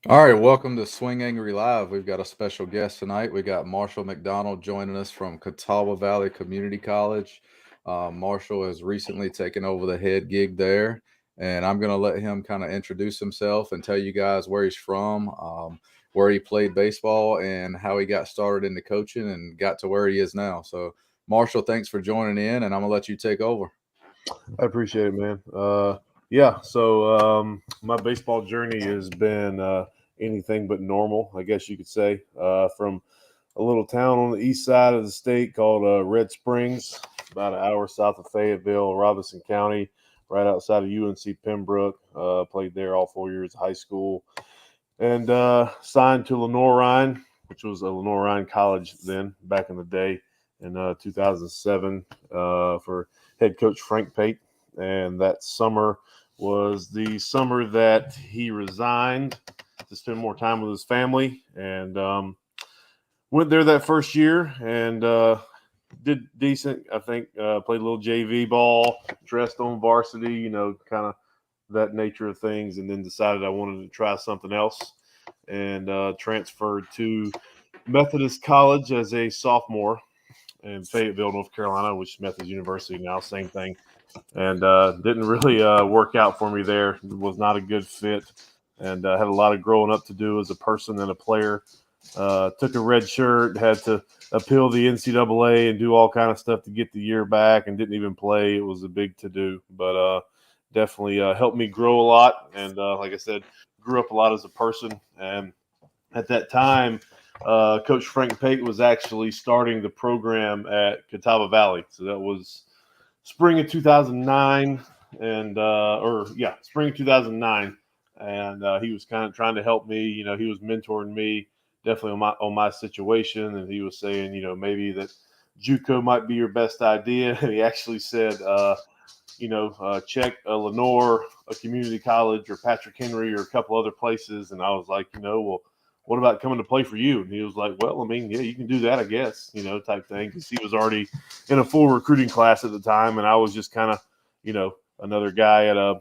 All right, welcome to Swing Angry Live. We've got a special guest tonight. We got Marshall McDonald joining us from Catawba Valley Community College. Marshall has recently taken over the head gig there, and I'm going to let him kind of introduce himself and tell you guys where he's from, where he played baseball, and how he got started into coaching and got to where he is now. So, Marshall, thanks for joining in, and I'm going to let you take over. I appreciate it, man. My baseball journey has been anything but normal, I guess you could say. From a little town on the east side of the state called Red Springs, about an hour south of Fayetteville, Robinson County, right outside of UNC Pembroke. Played there all 4 years of high school, and signed to Lenore-Rhine, which was a Lenore-Rhine college then, back in the day, in 2007 for head coach Frank Pate. And that summer was the summer that he resigned to spend more time with his family, and went there that first year and did decent. I think played a little JV ball, dressed on varsity, kind of that nature of things, and then decided I wanted to try something else and transferred to Methodist College as a sophomore in Fayetteville, North Carolina, which is Methodist University now, same thing. And didn't really work out for me there. It was not a good fit, and had a lot of growing up to do as a person and a player. Took a red shirt, had to appeal the NCAA and do all kind of stuff to get the year back, and didn't even play. It was a big to do, but definitely helped me grow a lot. And like I said, grew up a lot as a person. And at that time, Coach Frank Pate was actually starting the program at Catawba Valley. So that was spring of 2009, and spring of 2009. And he was kind of trying to help me. He was mentoring me definitely on my situation, and he was saying, maybe that JUCO might be your best idea. And he actually said, check Lenore, a community college, or Patrick Henry, or a couple other places. And I was like, well, what about coming to play for you? And he was like, well, I mean, yeah, you can do that, I guess, type thing. Because he was already in a full recruiting class at the time, and I was just kind of, another guy at a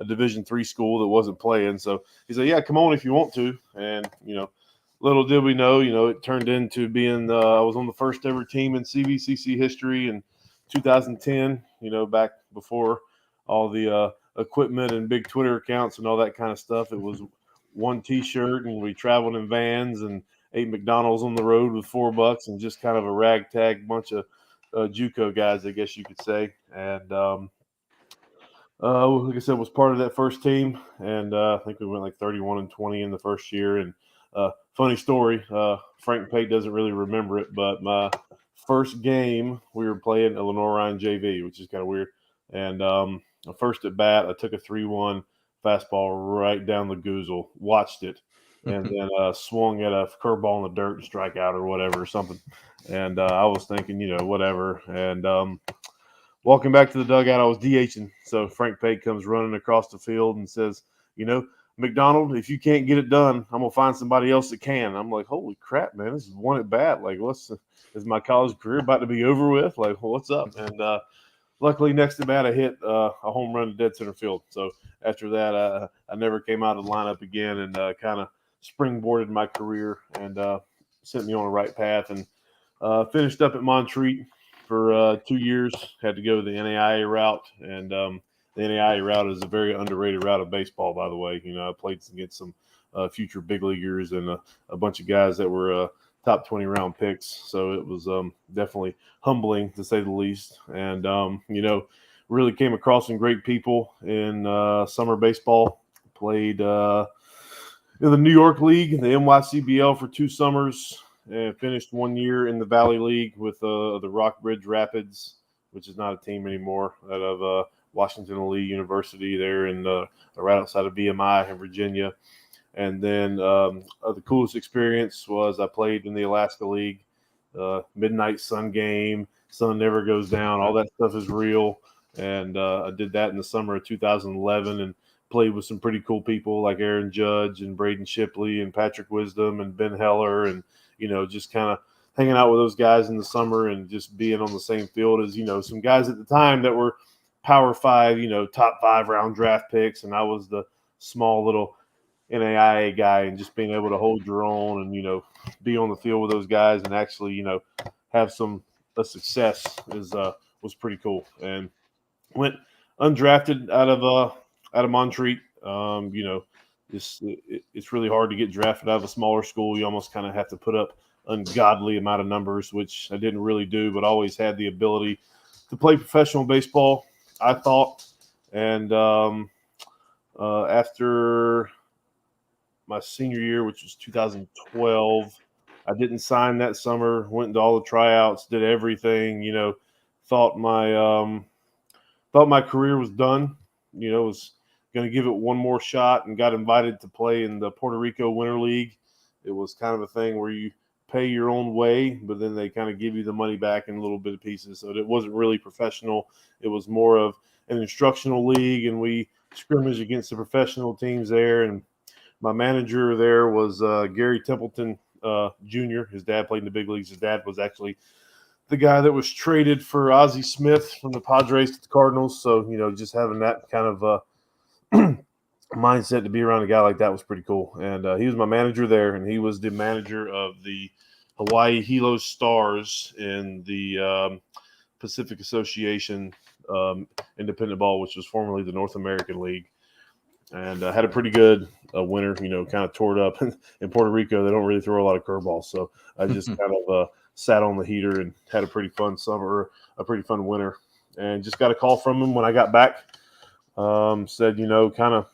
Division III school that wasn't playing. So he said, yeah, come on if you want to. And, little did we know, it turned into being, I was on the first ever team in CVCC history in 2010, back before all the equipment and big Twitter accounts and all that kind of stuff. It was one T-shirt, and we traveled in vans and ate McDonald's on the road with $4 and just kind of a ragtag bunch of JUCO guys, I guess you could say. And like I said, was part of that first team, and I think we went like 31-20 in the first year. And funny story, Frank Pate doesn't really remember it, but my first game we were playing a Lenore-Rhine JV, which is kind of weird. And first at bat, I took a 3-1 fastball right down the goozle, watched it, and then swung at a curveball in the dirt and strike out or whatever or something. And I was thinking, whatever. And walking back to the dugout, I was DHing. So Frank Pate comes running across the field and says, McDonald, if you can't get it done, I'm gonna find somebody else that can. I'm like, holy crap, man, this is one at bat. Like, is my college career about to be over with? Like, what's up? And luckily, next at bat, I hit a home run to dead center field. So after that, I never came out of the lineup again, and kind of springboarded my career and sent me on the right path. And finished up at Montreat for 2 years. Had to go the NAIA route, and the NAIA route is a very underrated route of baseball, by the way. I played against some future big leaguers and a bunch of guys that were top 20 round picks. So it was definitely humbling, to say the least. And, really came across some great people in summer baseball. Played in the New York League, the NYCBL, for 2 summers, and finished 1 year in the Valley League with the Rockbridge Rapids, which is not a team anymore, out of Washington Lee University there in right outside of VMI in Virginia. And then the coolest experience was I played in the Alaska League, midnight sun game, sun never goes down, all that stuff is real. And I did that in the summer of 2011 and played with some pretty cool people like Aaron Judge and Braden Shipley and Patrick Wisdom and Ben Heller, and just kind of hanging out with those guys in the summer and just being on the same field as some guys at the time that were Power 5, top 5 round draft picks, and I was the small little NAIA guy, and just being able to hold your own and, be on the field with those guys and actually, have a success was pretty cool. And went undrafted out of Montreat. It's really hard to get drafted out of a smaller school. You almost kind of have to put up ungodly amount of numbers, which I didn't really do, but always had the ability to play professional baseball, I thought. And after my senior year, which was 2012, I didn't sign that summer. Went into all the tryouts, did everything. Thought my career was done. Was going to give it one more shot, and got invited to play in the Puerto Rico Winter League. It was kind of a thing where you pay your own way, but then they kind of give you the money back in a little bit of pieces. So it wasn't really professional. It was more of an instructional league, and we scrimmaged against the professional teams there. And my manager there was Gary Templeton Jr. His dad played in the big leagues. His dad was actually the guy that was traded for Ozzie Smith from the Padres to the Cardinals. So, just having that kind of mindset to be around a guy like that was pretty cool. And he was my manager there, and he was the manager of the Hawaii Hilo Stars in the Pacific Association Independent Ball, which was formerly the North American League. And had a pretty good winter, kind of tore it up. In Puerto Rico, they don't really throw a lot of curveballs. So I just kind of sat on the heater and had a pretty fun summer, a pretty fun winter. And just got a call from him when I got back. Said, kind of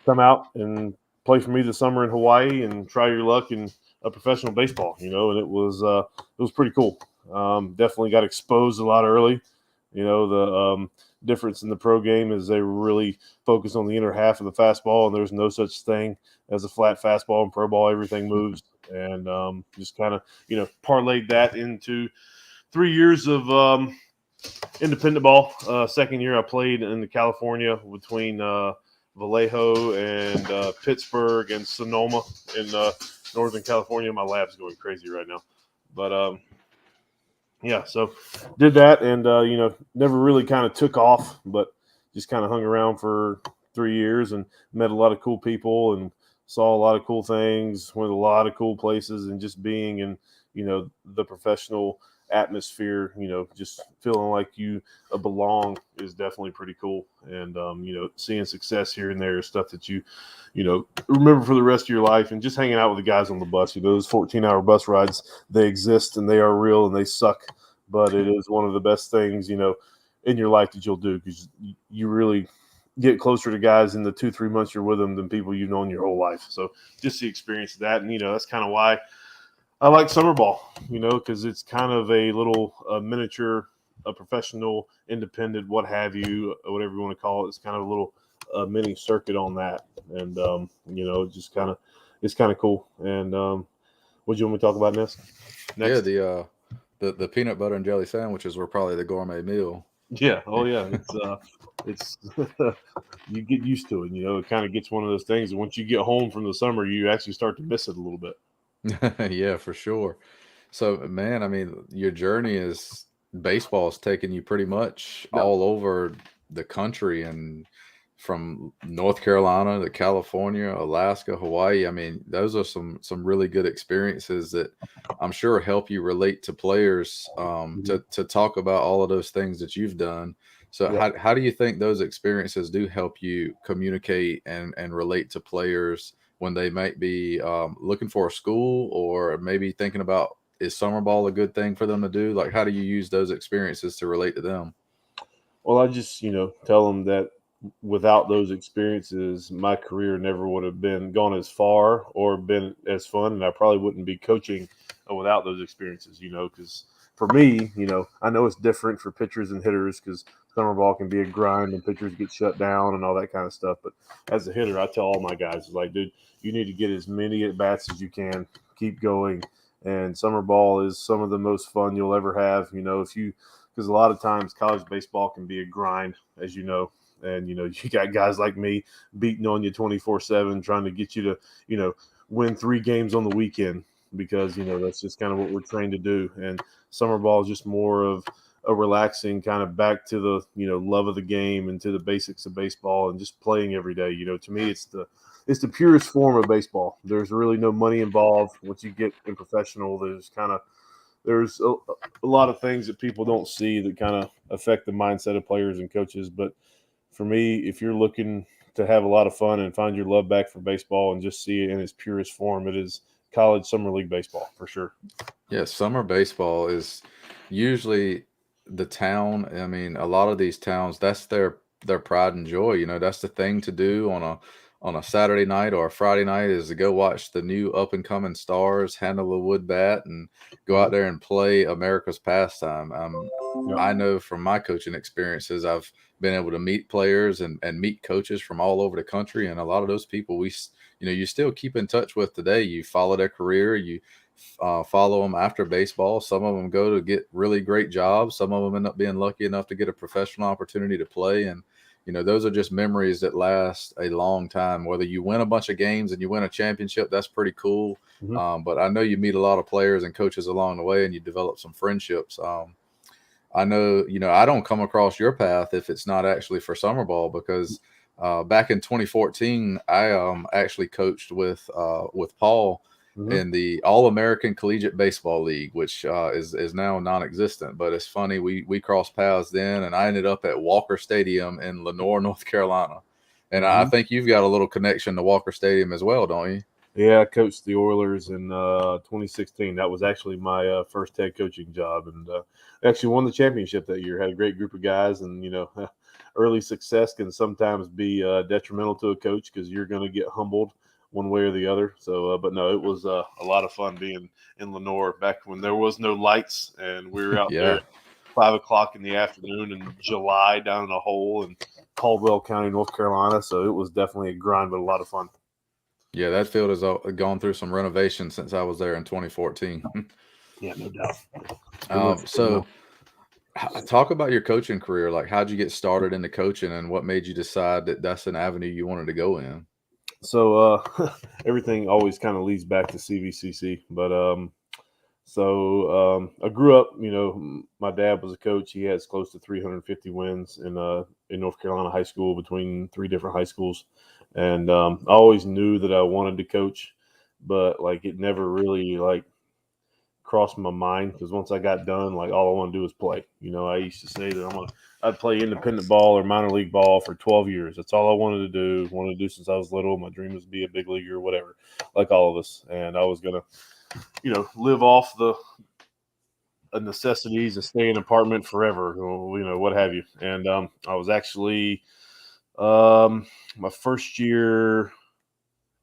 come out and play for me this summer in Hawaii and try your luck in a professional baseball, and it was pretty cool. Definitely got exposed a lot early. The difference in the pro game is they really focus on the inner half of the fastball, and there's no such thing as a flat fastball in pro ball. Everything moves, and just kind of, parlayed that into 3 years of independent ball. Second year I played in California between Vallejo and Pittsburgh and Sonoma in Northern California. My lab's going crazy right now. But yeah, so did that, and never really kind of took off, but just kind of hung around for 3 years and met a lot of cool people and saw a lot of cool things, went a lot of cool places, and just being in the professional atmosphere, just feeling like you belong is definitely pretty cool. And seeing success here and there is stuff that you remember for the rest of your life. And just hanging out with the guys on the bus, those 14-hour bus rides, they exist and they are real and they suck, but it is one of the best things in your life that you'll do, because you really get closer to guys in the 2-3 months you're with them than people you've known your whole life. So just the experience of that, and that's kind of why I like summer ball, because it's kind of a little miniature, a professional, independent, what have you, whatever you want to call it. It's kind of a little mini circuit on that, and just kind of, it's kind of cool. And what do you want me to talk about next? Yeah, the peanut butter and jelly sandwiches were probably the gourmet meal. Yeah. Oh yeah. It's you get used to it. It kind of gets one of those things. And once you get home from the summer, you actually start to miss it a little bit. Yeah, for sure. So, man, I mean, your journey is baseball is taking you pretty much Yeah. all over the country, and from North Carolina to California, Alaska, Hawaii. I mean, those are some really good experiences that I'm sure help you relate to players, to talk about all of those things that you've done. So Yeah. how do you think those experiences do help you communicate and relate to players when they might be looking for a school, or maybe thinking about, is summer ball a good thing for them to do? Like, how do you use those experiences to relate to them? Well, I just, tell them that without those experiences, my career never would have been gone as far or been as fun, and I probably wouldn't be coaching without those experiences. Because for me, I know it's different for pitchers and hitters, because summer ball can be a grind and pitchers get shut down and all that kind of stuff. But as a hitter, I tell all my guys, like, dude, you need to get as many at bats as you can. Keep going. And summer ball is some of the most fun you'll ever have. Because a lot of times college baseball can be a grind, as you know. And, you got guys like me beating on you 24/7, trying to get you to, win 3 games on the weekend, because, that's just kind of what we're trained to do. And summer ball is just more of a relaxing kind of back to the, love of the game and to the basics of baseball and just playing every day. To me, it's the purest form of baseball. There's really no money involved. Once you get in professional, there's a lot of things that people don't see that kind of affect the mindset of players and coaches. But for me, if you're looking to have a lot of fun and find your love back for baseball and just see it in its purest form, it is college summer league baseball for sure. Yeah, summer baseball is usually the town. I mean, a lot of these towns, that's their pride and joy. That's the thing to do on a Saturday night or a Friday night is to go watch the new up and coming stars handle a wood bat and go out there and play America's pastime. Yep. I know from my coaching experiences, I've been able to meet players and meet coaches from all over the country, and a lot of those people you still keep in touch with today. You follow their career, you follow them after baseball. Some of them go to get really great jobs. Some of them end up being lucky enough to get a professional opportunity to play. And, those are just memories that last a long time. Whether you win a bunch of games and you win a championship, that's pretty cool. Mm-hmm. But I know you meet a lot of players and coaches along the way and you develop some friendships. I know, I don't come across your path if it's not actually for summer ball because back in 2014, I actually coached with Paul in the All-American Collegiate Baseball League, which is now non-existent. But it's funny, we crossed paths then, and I ended up at Walker Stadium in Lenoir, North Carolina. And I think you've got a little connection to Walker Stadium as well, don't you? Yeah, I coached the Oilers in 2016. That was actually my first head coaching job, and actually won the championship that year. Had a great group of guys, and early success can sometimes be detrimental to a coach because you're going to get humbled one way or the other. So, but no, it was a lot of fun being in Lenoir back when there was no lights, and we were out there at 5 o'clock in the afternoon in July down in a hole in Caldwell County, North Carolina. So it was definitely a grind, but a lot of fun. Yeah, that field has gone through some renovation since I was there in 2014. Yeah, no doubt. So talk about your coaching career. Like, how'd you get started into coaching and what made you decide that that's an avenue you wanted to go in? So everything always kind of leads back to CVCC, but I grew up, my dad was a coach. He has close to 350 wins in North Carolina high school between 3 different high schools. And I always knew that I wanted to coach, but it never really crossed my mind because once I got done, all I want to do is play. I used to say that I'd play independent ball or minor league ball for 12 years. That's all I wanted to do since I was little. My dream was to be a big leaguer or whatever, like all of us. And I was going to, live off the necessities and stay in an apartment forever, what have you. And I was actually my first year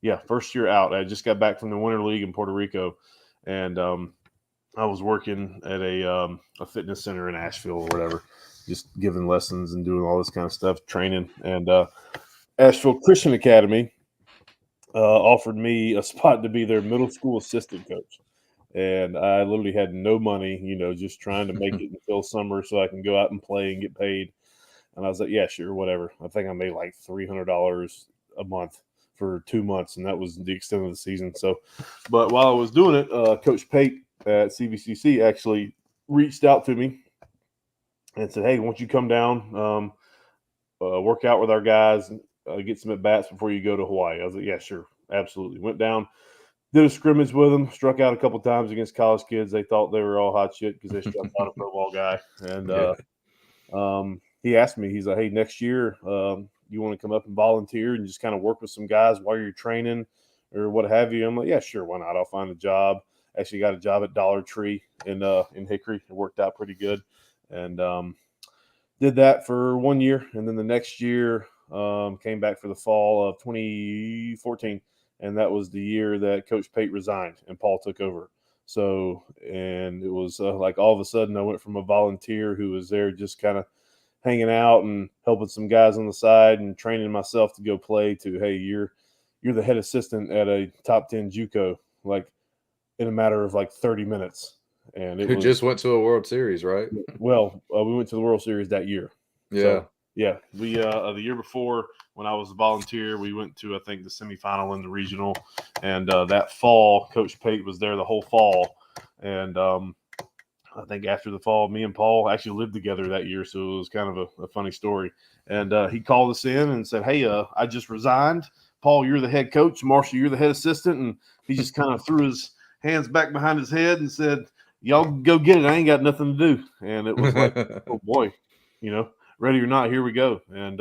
out. I just got back from the Winter League in Puerto Rico, and I was working at a fitness center in Asheville or whatever, just giving lessons and doing all this kind of stuff, training. And Asheville Christian Academy offered me a spot to be their middle school assistant coach. And I literally had no money, just trying to make it until summer so I can go out and play and get paid. And I was like, yeah, sure, whatever. I think I made like $300 a month for 2 months, and that was the extent of the season. So, but while I was doing it, Coach Pate at CVCC actually reached out to me and said, hey, won't you come down, work out with our guys, get some at-bats before you go to Hawaii? I was like, yeah, sure, absolutely. Went down, did a scrimmage with them, struck out a couple times against college kids. They thought they were all hot shit because they struck out a pro ball guy. And he asked me, he's like, hey, next year, you want to come up and volunteer and just kind of work with some guys while you're training or what have you? I'm like, yeah, sure, why not? I'll find a job. Actually got a job at Dollar Tree in Hickory. It worked out pretty good. And did that for 1 year. And then the next year came back for the fall of 2014. And that was the year that Coach Pate resigned and Paul took over. So, and it was all of a sudden I went from a volunteer who was there just kind of hanging out and helping some guys on the side and training myself to go play to, hey, you're the head assistant at a top 10 JUCO, in a matter of 30 minutes. And it just went to a World Series, right? Well, we went to the World Series that year. Yeah. So, yeah. We, the year before when I was a volunteer, we went to, I think, the semifinal in the regional. And that fall, Coach Pate was there the whole fall. And I think after the fall, me and Paul actually lived together that year, so it was kind of a funny story. And he called us in and said, "Hey, I just resigned. Paul, you're the head coach. Marshall, you're the head assistant." And he just kind of threw his hands back behind his head and said, "Y'all go get it. I ain't got nothing to do." And it was like, oh boy, ready or not, here we go. And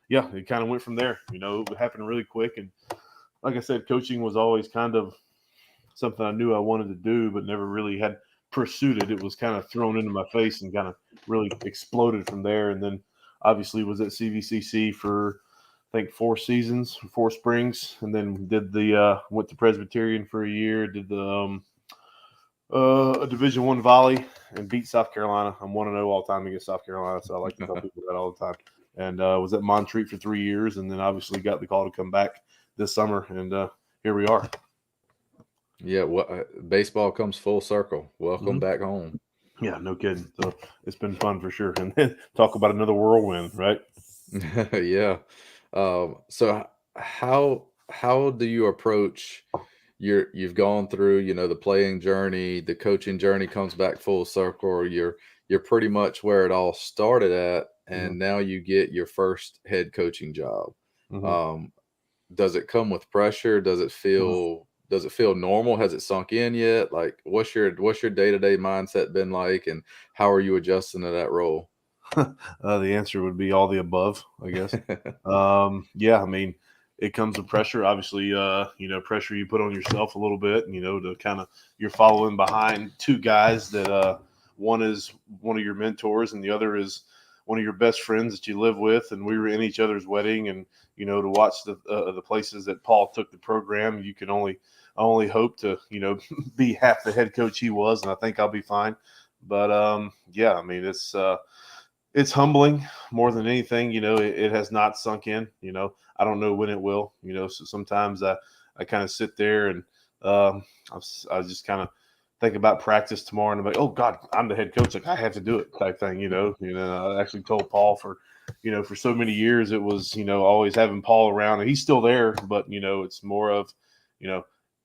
yeah, it kind of went from there. It happened really quick. And like I said, coaching was always kind of something I knew I wanted to do, but never really had pursued it. It was kind of thrown into my face and kind of really exploded from there. And then obviously was at CVCC for I think 4 seasons, 4 springs, and then went to Presbyterian for a year. Did the a Division I volley and beat South Carolina. I'm 1-0 all time against South Carolina, so I like to tell people that all the time. And was at Montreat for 3 years, and then obviously got the call to come back this summer, and here we are. Yeah, baseball comes full circle. Welcome back home. Yeah, no kidding. So it's been fun for sure. And then talk about another whirlwind, right? Yeah. So how do you approach you've gone through, the playing journey, the coaching journey comes back full circle, you're pretty much where it all started at, and now you get your first head coaching job. Does it come with pressure? Does it feel normal? Has it sunk in yet? Like, what's your day-to-day mindset been like, and how are you adjusting to that role? The answer would be all the above, I guess. Yeah, I mean, it comes with pressure. Obviously, pressure you put on yourself a little bit, to kind of, you're following behind 2 guys that one is one of your mentors and the other is one of your best friends that you live with. And we were in each other's wedding, and, to watch the places that Paul took the program, you can only hope to, be half the head coach he was. And I think I'll be fine. But yeah, I mean, it's humbling more than anything. It has not sunk in. I don't know when it will. So sometimes I kind of sit there and I just kind of think about practice tomorrow, and I'm like, oh God, I'm the head coach. Like, I have to do it, type thing. I actually told Paul for so many years it was always having Paul around, and he's still there, but it's more of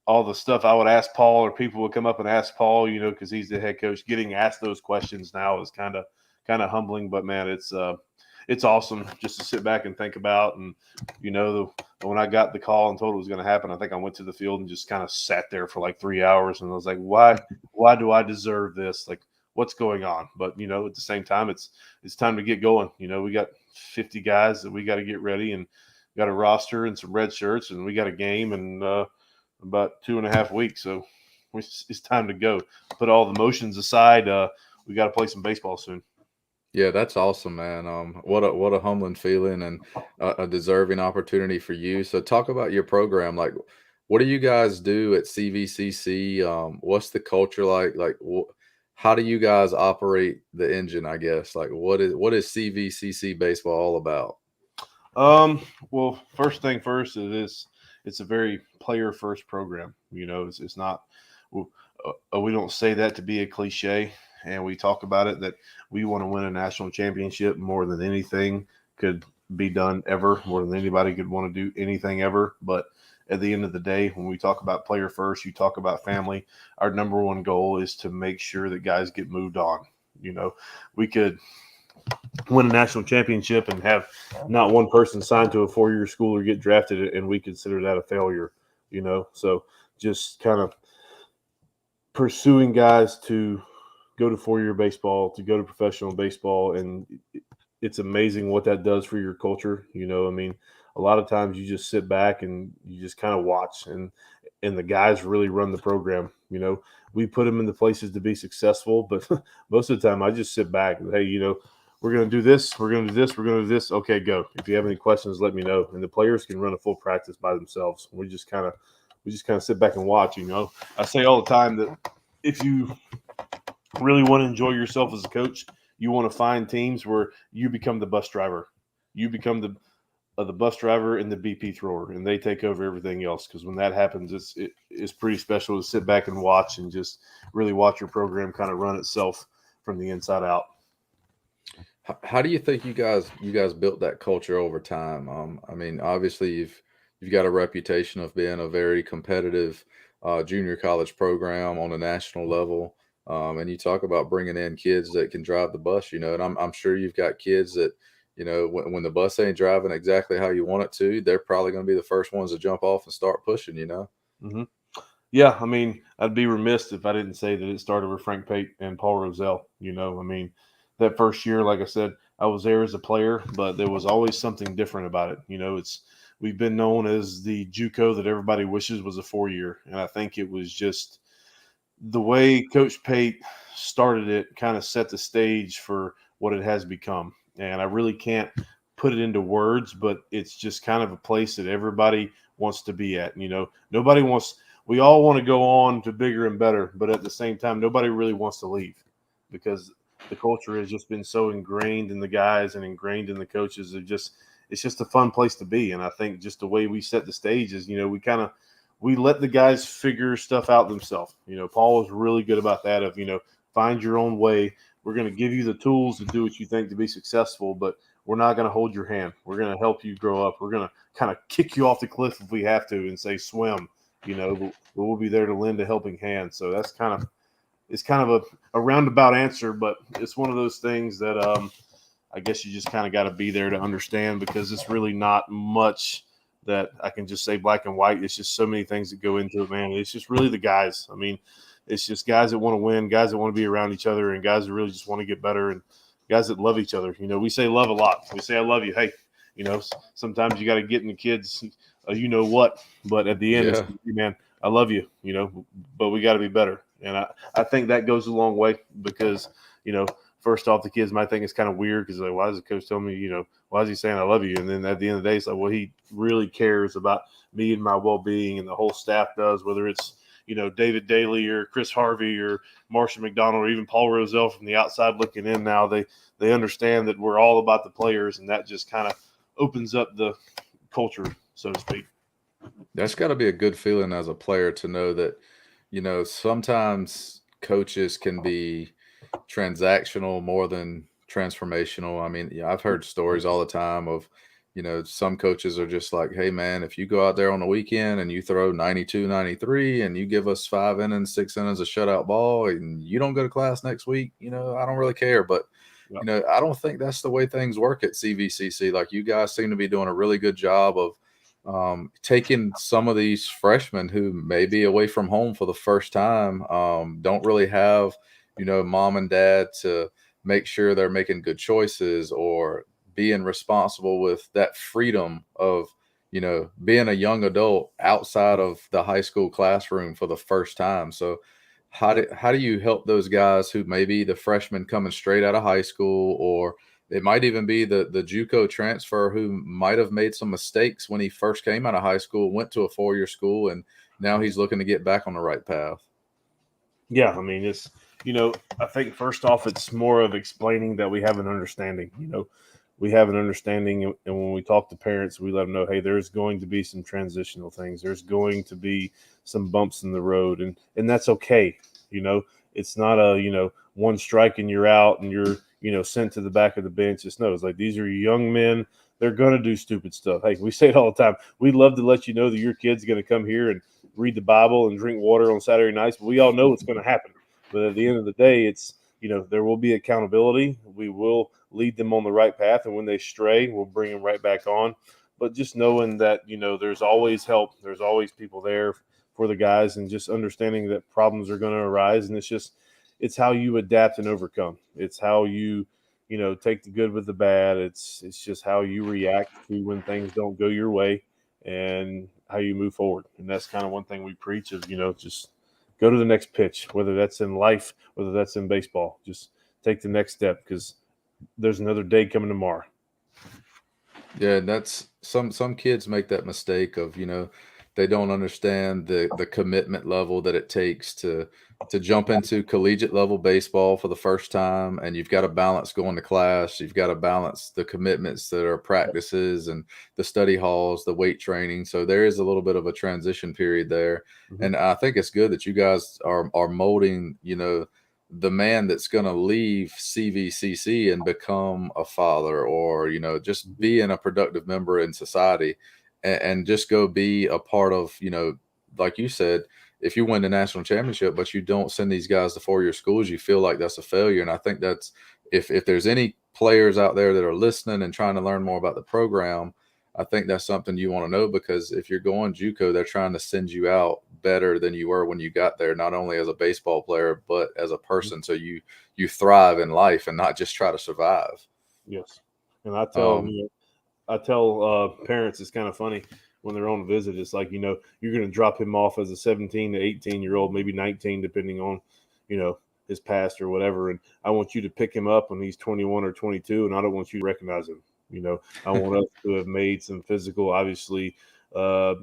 all the stuff I would ask Paul, or people would come up and ask Paul, because he's the head coach. Getting asked those questions now is kind of humbling, but man, it's awesome just to sit back and think about. And when I got the call and told it was going to happen, I think I went to the field and just kind of sat there for like 3 hours, and I was like, why do I deserve this? Like, what's going on? But at the same time, it's time to get going. We got 50 guys that we got to get ready, and got a roster and some red shirts, and we got a game in about 2.5 weeks, so it's time to go. Put all the emotions aside. We got to play some baseball soon. Yeah, that's awesome, man. What a humbling feeling, and a deserving opportunity for you. So talk about your program. Like, what do you guys do at CVCC? What's the culture like? Like, how do you guys operate the engine, I guess? Like, what is CVCC baseball all about? Well, first thing first is it's a very player first program. It's not, we don't say that to be a cliche, and we talk about it that we want to win a national championship more than anything could be done ever, more than anybody could want to do anything ever. But at the end of the day, when we talk about player first, you talk about family. Our number one goal is to make sure that guys get moved on. We could win a national championship and have not one person signed to a 4-year school or get drafted, and we consider that a failure. So just kind of pursuing guys to go to 4-year baseball, to go to professional baseball. And it's amazing what that does for your culture. I mean, a lot of times you just sit back and you just kind of watch, and the guys really run the program. We put them in the places to be successful, but most of the time I just sit back and, hey, we're going to do this, we're going to do this, we're going to do this. Okay, go. If you have any questions, let me know. And the players can run a full practice by themselves. We just kind of sit back and watch. I say all the time that if you really want to enjoy yourself as a coach, you want to find teams where you become the bus driver. You become the bus driver and the BP thrower, and they take over everything else. Because when that happens, it's pretty special to sit back and watch, and just really watch your program kind of run itself from the inside out. How do you think you guys built that culture over time? I mean, obviously you've got a reputation of being a very competitive junior college program on a national level. And you talk about bringing in kids that can drive the bus, and I'm sure you've got kids that, when the bus ain't driving exactly how you want it to, they're probably going to be the first ones to jump off and start pushing. Hmm. Yeah, I mean, I'd be remiss if I didn't say that it started with Frank Pate and Paul Roselle. I mean, that first year, like I said, I was there as a player, but there was always something different about it. We've been known as the JUCO that everybody wishes was a 4-year, and I think it was just the way Coach Pate started it kind of set the stage for what it has become. And I really can't put it into words, but it's just kind of a place that everybody wants to be at. Nobody wants, we all want to go on to bigger and better, but at the same time, nobody really wants to leave because the culture has just been so ingrained in the guys and ingrained in the coaches. It's just a fun place to be. And I think just the way we set the stage is, we let the guys figure stuff out themselves. Paul was really good about that of, find your own way. We're going to give you the tools to do what you think to be successful, but we're not going to hold your hand. We're going to help you grow up. We're going to kind of kick you off the cliff if we have to and say swim, but we'll be there to lend a helping hand. So it's kind of a roundabout answer, but it's one of those things that I guess you just kind of got to be there to understand because it's really not much that I can just say black and white. It's just so many things that go into it, man. It's just really the guys. I mean, it's just guys that want to win, guys that want to be around each other, and guys that really just want to get better, and guys that love each other. We say love a lot. We say I love you. Hey, sometimes you got to get in the kids, what, but at the end, Yeah. it's, man, I love you, but we got to be better. And I think that goes a long way because, first off, the kids might think it's kind of weird because like, why does the coach tell me, why is he saying I love you? And then at the end of the day, it's like, well, he really cares about me and my well-being, and the whole staff does, whether it's, David Daly or Chris Harvey or Marshall McDonald or even Paul Roselle from the outside looking in now, they understand that we're all about the players, and that just kind of opens up the culture, so to speak. That's got to be a good feeling as a player to know that, sometimes coaches can be transactional more than transformational. I mean, yeah, I've heard stories all the time of, some coaches are just like, hey, man, if you go out there on the weekend and you throw 92, 93 and you give us 5 innings, 6 innings of shutout ball and you don't go to class next week, I don't really care. But, Yep. I don't think that's the way things work at CVCC. Like you guys seem to be doing a really good job of taking some of these freshmen who may be away from home for the first time, don't really have, mom and dad to make sure they're making good choices or being responsible with that freedom of, being a young adult outside of the high school classroom for the first time. So how do you help those guys who may be the freshmen coming straight out of high school, or it might even be the JUCO transfer who might have made some mistakes when he first came out of high school, went to a 4-year school, and now he's looking to get back on the right path? Yeah, I mean, it's, I think first off, it's more of explaining that we have an understanding. We have an understanding, and when we talk to parents, we let them know, hey, there's going to be some transitional things. There's going to be some bumps in the road, and that's okay. It's not a one strike and you're out and you're sent to the back of the bench. It's like these are young men. They're going to do stupid stuff. Hey, we say it all the time. We'd love to let you know that your kid's going to come here and read the Bible and drink water on Saturday nights, but we all know it's going to happen. But at the end of the day, it's there will be accountability. We will lead them on the right path, and when they stray, we'll bring them right back on. But just knowing that there's always help, there's always people there for the guys, and just understanding that problems are going to arise, and it's how you adapt and overcome. It's how you take the good with the bad. It's just how you react to when things don't go your way, and how you move forward. And that's kind of one thing we preach of just go to the next pitch, whether that's in life, whether that's in baseball. Just take the next step because there's another day coming tomorrow. Yeah, and that's some kids make that mistake of, they don't understand the commitment level that it takes to jump into collegiate level baseball for the first time, and you've got to balance going to class, you've got to balance the commitments that are practices and the study halls, the weight training. So there is a little bit of a transition period there. Mhm. And I think it's good that you guys are molding, the man that's going to leave CVCC and become a father, or just being a productive member in society, and just go be a part of, like you said, if you win the national championship, but you don't send these guys to four-year schools, you feel like that's a failure. And I think that's, if there's any players out there that are listening and trying to learn more about the program, I think that's something you want to know, because if you're going JUCO, they're trying to send you out better than you were when you got there, not only as a baseball player, but as a person. So you thrive in life and not just try to survive. Yes. And I tell, parents, it's kind of funny when they're on a visit. It's like, you're going to drop him off as a 17 to 18-year-old, maybe 19, depending on, his past or whatever. And I want you to pick him up when he's 21 or 22, and I don't want you to recognize him. I want us to have made some physical, obviously,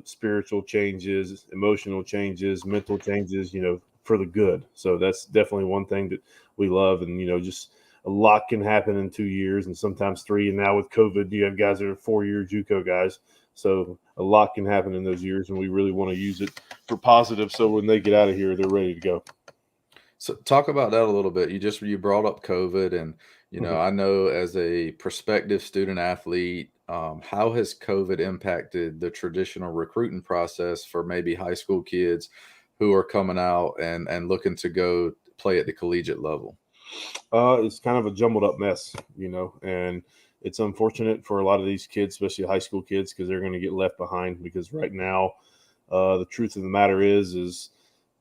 spiritual changes, emotional changes, mental changes, for the good. So that's definitely one thing that we love. And, just a lot can happen in 2 years and sometimes 3. And now with COVID, you have guys that are 4-year JUCO guys. So a lot can happen in those years, and we really want to use it for positive. So when they get out of here, they're ready to go. So talk about that a little bit. You brought up COVID, and I know as a prospective student athlete, how has COVID impacted the traditional recruiting process for maybe high school kids who are coming out and looking to go play at the collegiate level? It's kind of a jumbled up mess, and it's unfortunate for a lot of these kids, especially high school kids, because they're going to get left behind. Because right now, the truth of the matter is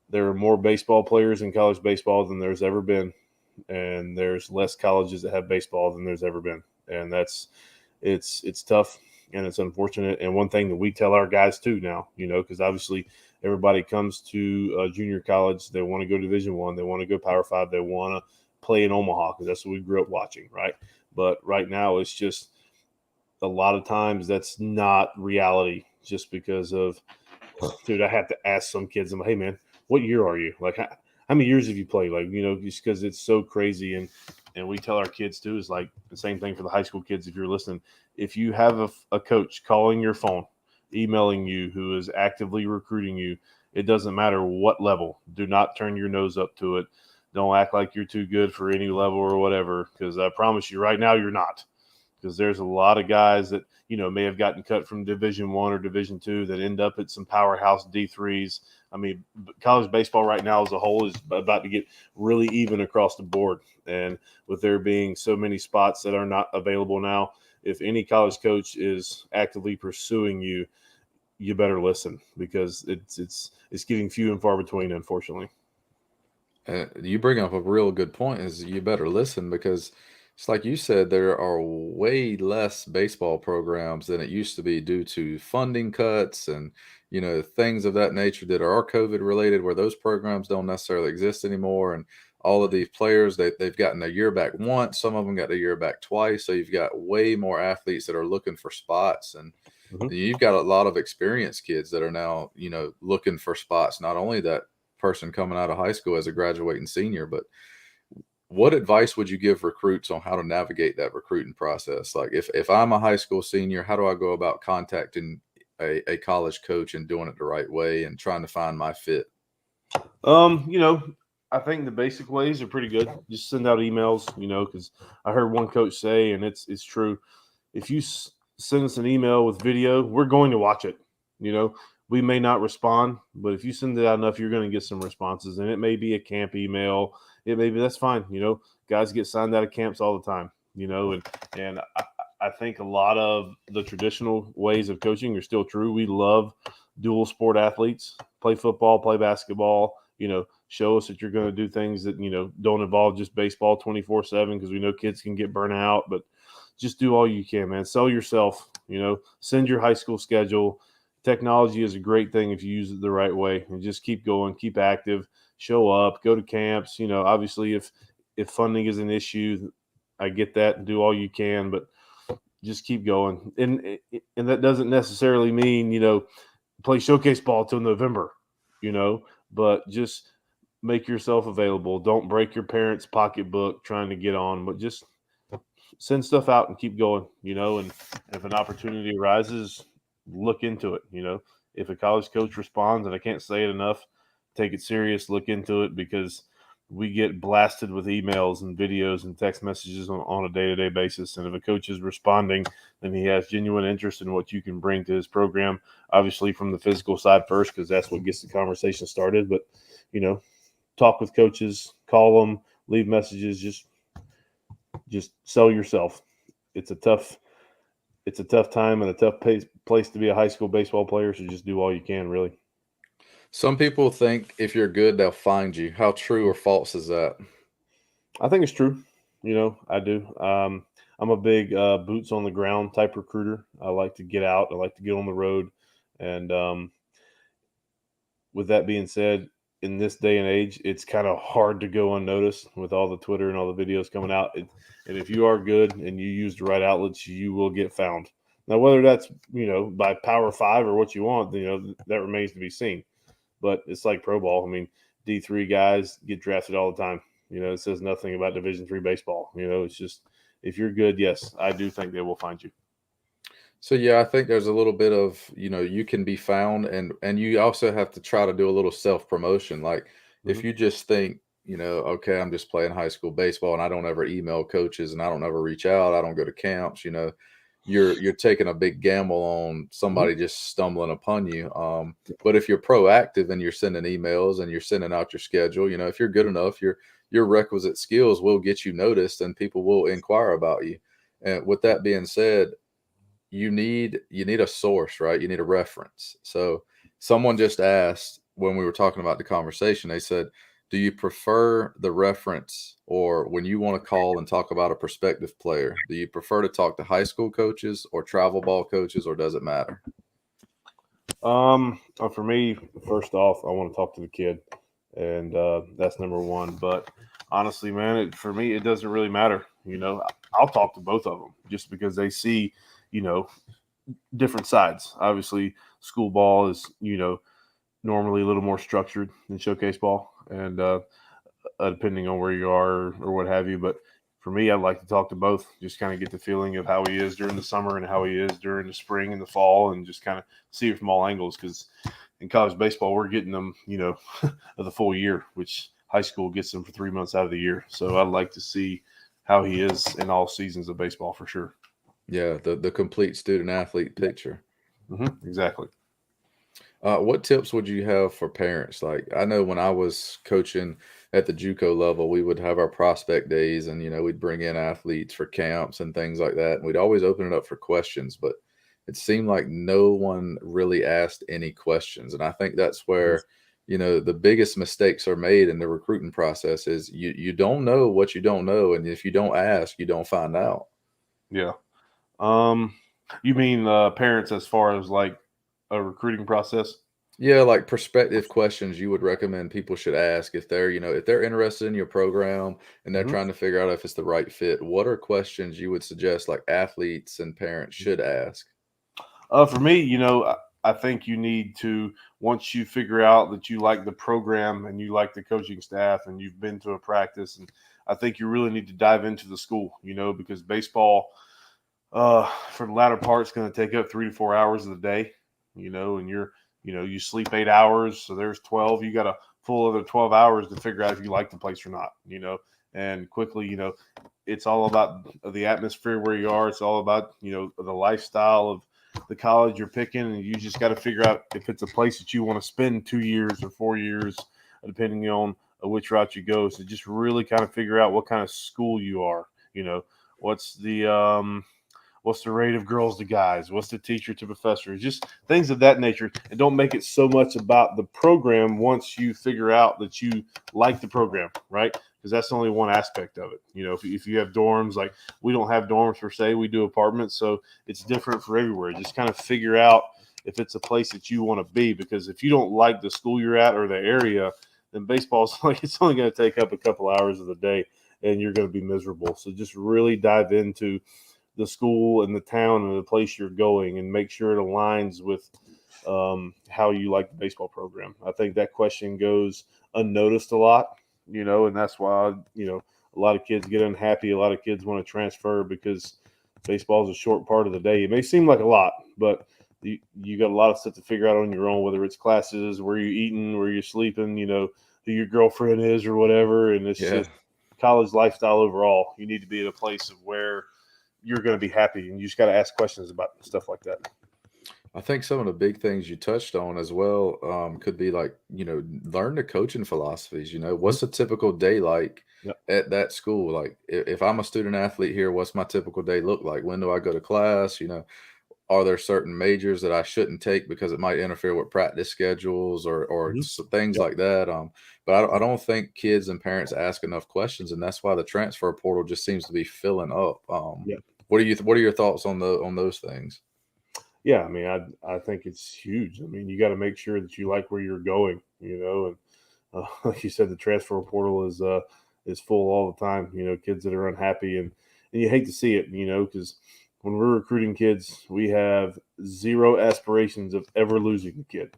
there are more baseball players in college baseball than there's ever been, and there's less colleges that have baseball than there's ever been. And it's tough, and it's unfortunate. And one thing that we tell our guys too now, because obviously everybody comes to junior college, they want to go Division I, they want to go Power 5, they want to play in Omaha because that's what we grew up watching, right? But right now it's just a lot of times that's not reality, just because of, dude, I have to ask some kids, I'm like, hey man, what year are you? Like, how many years have you played? Like, just because it's so crazy. And we tell our kids too, is like the same thing for the high school kids. If you're listening, if you have a coach calling your phone, emailing you, who is actively recruiting you, it doesn't matter what level. Do not turn your nose up to it. Don't act like you're too good for any level or whatever, because I promise you right now you're not. Because there's a lot of guys that, may have gotten cut from Division I or Division II that end up at some powerhouse D3s. I mean, college baseball right now as a whole is about to get really even across the board. And with there being so many spots that are not available now, if any college coach is actively pursuing you, you better listen, because it's getting few and far between, unfortunately. You bring up a real good point, is you better listen, because it's like you said, there are way less baseball programs than it used to be due to funding cuts and, things of that nature that are COVID related, where those programs don't necessarily exist anymore. And all of these players, they've gotten a year back once. Some of them got a year back twice. So you've got way more athletes that are looking for spots. And you've got a lot of experienced kids that are now, looking for spots. Not only that person coming out of high school as a graduating senior, but what advice would you give recruits on how to navigate that recruiting process? Like if I'm a high school senior, how do I go about contacting a college coach and doing it the right way and trying to find my fit? I think the basic ways are pretty good. Just send out emails, because I heard one coach say, and it's true, if you send us an email with video, we're going to watch it. We may not respond, but if you send it out enough, you're going to get some responses. And it may be a camp email. It may be, that's fine. Guys get signed out of camps all the time, and I think a lot of the traditional ways of coaching are still true. We love dual sport athletes, play football, play basketball, show us that you're going to do things that, don't involve just baseball 24/7, because we know kids can get burnt out, but just do all you can, man. Sell yourself, send your high school schedule. Technology is a great thing if you use it the right way, and just keep going, keep active, show up, go to camps. Obviously if funding is an issue, I get that, do all you can, but just keep going. And that doesn't necessarily mean, play showcase ball till November, but just make yourself available. Don't break your parents' pocketbook trying to get on, but just send stuff out and keep going, and if an opportunity arises, look into it. If a college coach responds, and I can't say it enough, take it serious, look into it, because we get blasted with emails and videos and text messages on a day-to-day basis. And if a coach is responding, then he has genuine interest in what you can bring to his program, obviously from the physical side first, because that's what gets the conversation started. But, talk with coaches, call them, leave messages, just sell yourself. It's a tough time and a tough place to be a high school baseball player. So just do all you can, really. Some people think if you're good, they'll find you. How true or false is that? I think it's true. I do. I'm a big boots on the ground type recruiter. I like to get out. I like to get on the road. And with that being said, in this day and age, it's kind of hard to go unnoticed with all the Twitter and all the videos coming out. And if you are good and you use the right outlets, you will get found. Now, whether that's, by Power 5 or what you want, that remains to be seen. But it's like pro ball. I mean, D3 guys get drafted all the time. It says nothing about Division III baseball. It's just, if you're good, yes, I do think they will find you. So yeah, I think there's a little bit of, you can be found, and you also have to try to do a little self-promotion. Like if you just think, okay, I'm just playing high school baseball and I don't ever email coaches and I don't ever reach out, I don't go to camps, you're taking a big gamble on somebody just stumbling upon you. But if you're proactive and you're sending emails and you're sending out your schedule, if you're good enough, your requisite skills will get you noticed and people will inquire about you. And with that being said, you need a source, right? You need a reference. So someone just asked when we were talking about the conversation, they said, do you prefer the reference, or when you want to call and talk about a prospective player, do you prefer to talk to high school coaches or travel ball coaches, or does it matter? For me, first off, I want to talk to the kid, and that's number one. But honestly, man, for me, it doesn't really matter. I'll talk to both of them just because they see, different sides. Obviously, school ball is, normally a little more structured than showcase ball, and depending on where you are or what have you. But for me, I'd like to talk to both, just kind of get the feeling of how he is during the summer and how he is during the spring and the fall, and just kind of see it from all angles. Because in college baseball, we're getting them, of the full year, which high school gets them for 3 months out of the year. So I'd like to see how he is in all seasons of baseball for sure. Yeah, the complete student athlete picture. Exactly. What tips would you have for parents? Like, I know when I was coaching at the JUCO level, we would have our prospect days, and we'd bring in athletes for camps and things like that. And we'd always open it up for questions, but it seemed like no one really asked any questions. And I think that's where the biggest mistakes are made in the recruiting process is you don't know what you don't know, and if you don't ask, you don't find out. Yeah. You mean parents as far as like a recruiting process? Yeah, like prospective questions you would recommend people should ask if they're, if they're interested in your program and they're trying to figure out if it's the right fit. What are questions you would suggest like athletes and parents should ask? For me, I think you need to, once you figure out that you like the program and you like the coaching staff and you've been to a practice, and I think you really need to dive into the school, because baseball, for the latter part, it's going to take up 3 to 4 hours of the day, and you sleep 8 hours. So there's 12, you got a full other 12 hours to figure out if you like the place or not, and quickly, it's all about the atmosphere where you are. It's all about, the lifestyle of the college you're picking. And you just got to figure out if it's a place that you want to spend 2 years or 4 years, depending on which route you go. So just really kind of figure out what kind of school you are, what's the rate of girls to guys? What's the teacher to professor? Just things of that nature. And don't make it so much about the program once you figure out that you like the program, right? Because that's only one aspect of it. If you have dorms, like we don't have dorms per se, we do apartments. So it's different for everywhere. Just kind of figure out if it's a place that you want to be. Because if you don't like the school you're at or the area, then baseball's it's only going to take up a couple hours of the day and you're going to be miserable. So just really dive into the school and the town and the place you're going and make sure it aligns with how you like the baseball program. I think that question goes unnoticed a lot, and that's why, a lot of kids get unhappy. A lot of kids want to transfer because baseball is a short part of the day. It may seem like a lot, but you got a lot of stuff to figure out on your own, whether it's classes, where you're eating, where you're sleeping, who who your girlfriend is or whatever. And it's Yeah. just college lifestyle overall. You need to be in a place of where you're going to be happy, and you just got to ask questions about stuff like that. I think some of the big things you touched on as well could be like, learn the coaching philosophies. Mhm. What's a typical day like Yep. at that school? Like, if I'm a student athlete here, what's my typical day look like? When do I go to class? Are there certain majors that I shouldn't take because it might interfere with practice schedules or Mhm. things Yep. like that? But I don't think kids and parents ask enough questions, and that's why the transfer portal just seems to be filling up. Yep. What are your thoughts on those things? Yeah, I mean, I think it's huge. I mean, you got to make sure that you like where you're going, and like you said, the transfer portal is full all the time. Kids that are unhappy, and you hate to see it, because when we're recruiting kids, we have zero aspirations of ever losing a kid.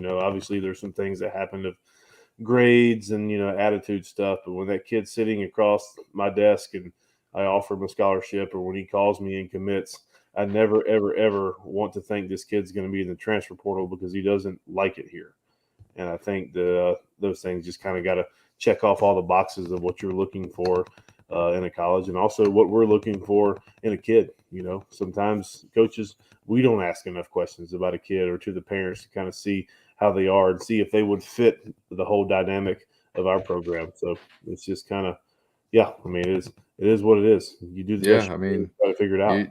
Obviously there's some things that happen of grades and attitude stuff, but when that kid's sitting across my desk and I offer him a scholarship, or when he calls me and commits, I never ever ever want to think this kid's going to be in the transfer portal because he doesn't like it here. And I think those things just kind of got to check off all the boxes of what you're looking for in a college, and also what we're looking for in a kid. Sometimes coaches, we don't ask enough questions about a kid or to the parents to kind of see how they are and see if they would fit the whole dynamic of our program. So it's just kind of, yeah. I mean, it is what it is. You do the best Yeah, you I can to mean, try to figure it out.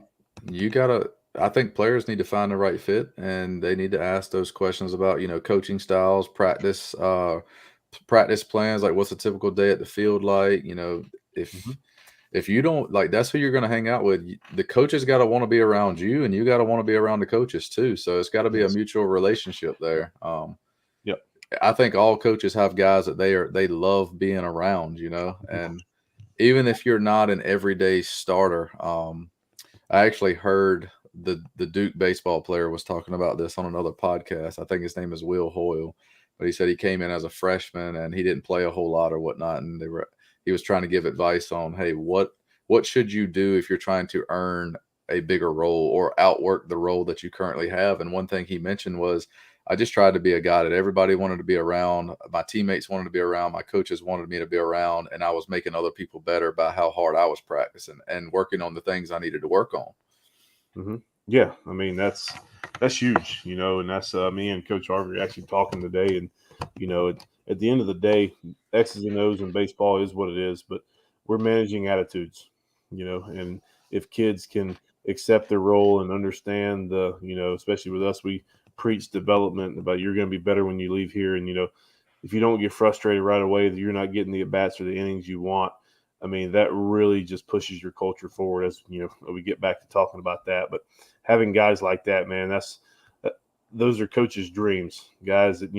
you gotta. I think players need to find the right fit, and they need to ask those questions about coaching styles, practice plans. Like, what's a typical day at the field like? Mhm. If you don't like, that's who you're going to hang out with. The coaches got to want to be around you, and you got to want to be around the coaches too. So it's got to be a Yes. mutual relationship there. Yep. I think all coaches have guys that they love being around, and even if you're not an everyday starter, I actually heard the Duke baseball player was talking about this on another podcast. I think his name is Will Hoyle, but he said he came in as a freshman and he didn't play a whole lot or whatnot, and he was trying to give advice on, hey, what should you do if you're trying to earn a bigger role or outwork the role that you currently have. And one thing he mentioned was, I just tried to be a guy that everybody wanted to be around. My teammates wanted to be around. My coaches wanted me to be around. And I was making other people better by how hard I was practicing and working on the things I needed to work on. hmm Yeah, I mean that's huge, and that's me and Coach Harvey actually talking today, and at the end of the day, X's and O's in baseball is what it is, but we're managing attitudes, and if kids can accept their role and understand especially with us, we preach development about you're going to be better when you leave here, and if you don't get frustrated right away that you're not getting the at bats or the innings you want. I mean, that really just pushes your culture forward as we get back to talking about that. But having guys like that, man, those are coaches' dreams. Guys that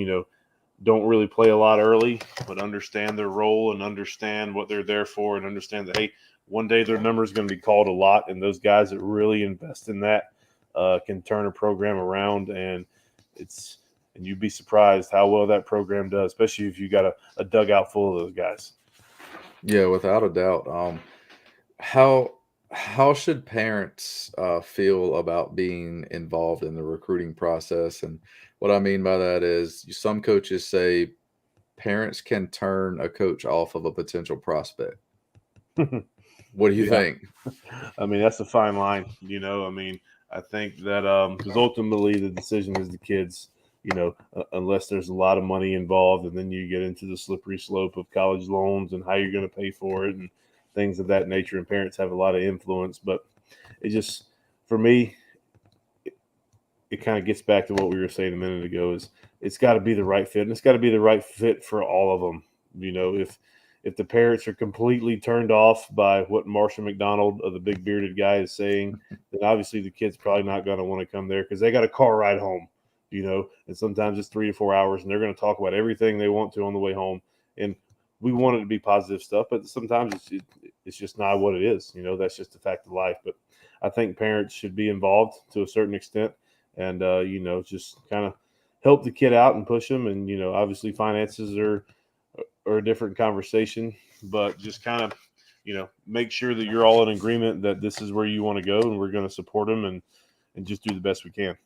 don't really play a lot early, but understand their role and understand what they're there for, and understand that hey, one day their number is going to be called a lot, and those guys that really invest in that can turn a program around, and you'd be surprised how well that program does, especially if you got a dugout full of those guys. Yeah, without a doubt. How how should parents feel about being involved in the recruiting process? And what I mean by that is, some coaches say parents can turn a coach off of a potential prospect. What do you Yeah, think? I mean that's a fine line. I mean, I think that because ultimately the decision is the kids. Unless there's a lot of money involved, and then you get into the slippery slope of college loans and how you're going to pay for it and things of that nature. And parents have a lot of influence, but it just for me, it kind of gets back to what we were saying a minute ago. Is it's got to be the right fit, and it's got to be the right fit for all of them. If the parents are completely turned off by what Marshall McDonald, the big bearded guy, is saying, then obviously the kid's probably not going to want to come there because they got a car ride home, and sometimes it's 3 to 4 hours, and they're going to talk about everything they want to on the way home. And we want it to be positive stuff, but sometimes it's just not what it is. That's just a fact of life. But I think parents should be involved to a certain extent, and just kind of help the kid out and push them. And obviously finances are a different conversation, but just kind of make sure that you're all in agreement that this is where you want to go, and we're going to support them and just do the best we can.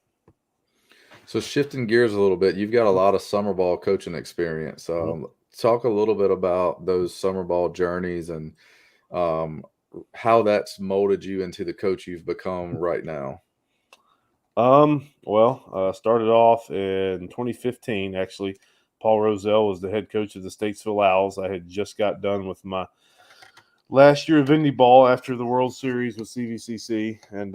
So shifting gears a little bit, you've got a lot of summer ball coaching experience. talk a little bit about those summer ball journeys and um, how that's molded you into the coach you've become right now. Started off in 2015. Actually, Paul Rozelle was the head coach of the Statesville Owls. I had just got done with my last year of indie ball after the World Series with CVCC and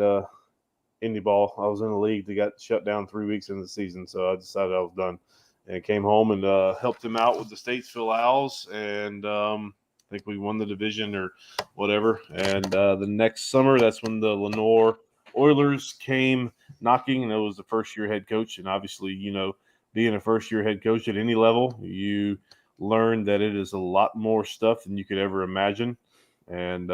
indie ball. I was in the league that got shut down 3 weeks into the season, so I decided I was done and came home and helped him out with the Statesville Owls, and I think we won the division or whatever. And the next summer, that's when the Lenore Oilers came knocking, and it was the first year head coach. And obviously, being a first year head coach at any level, you learn that it is a lot more stuff than you could ever imagine. And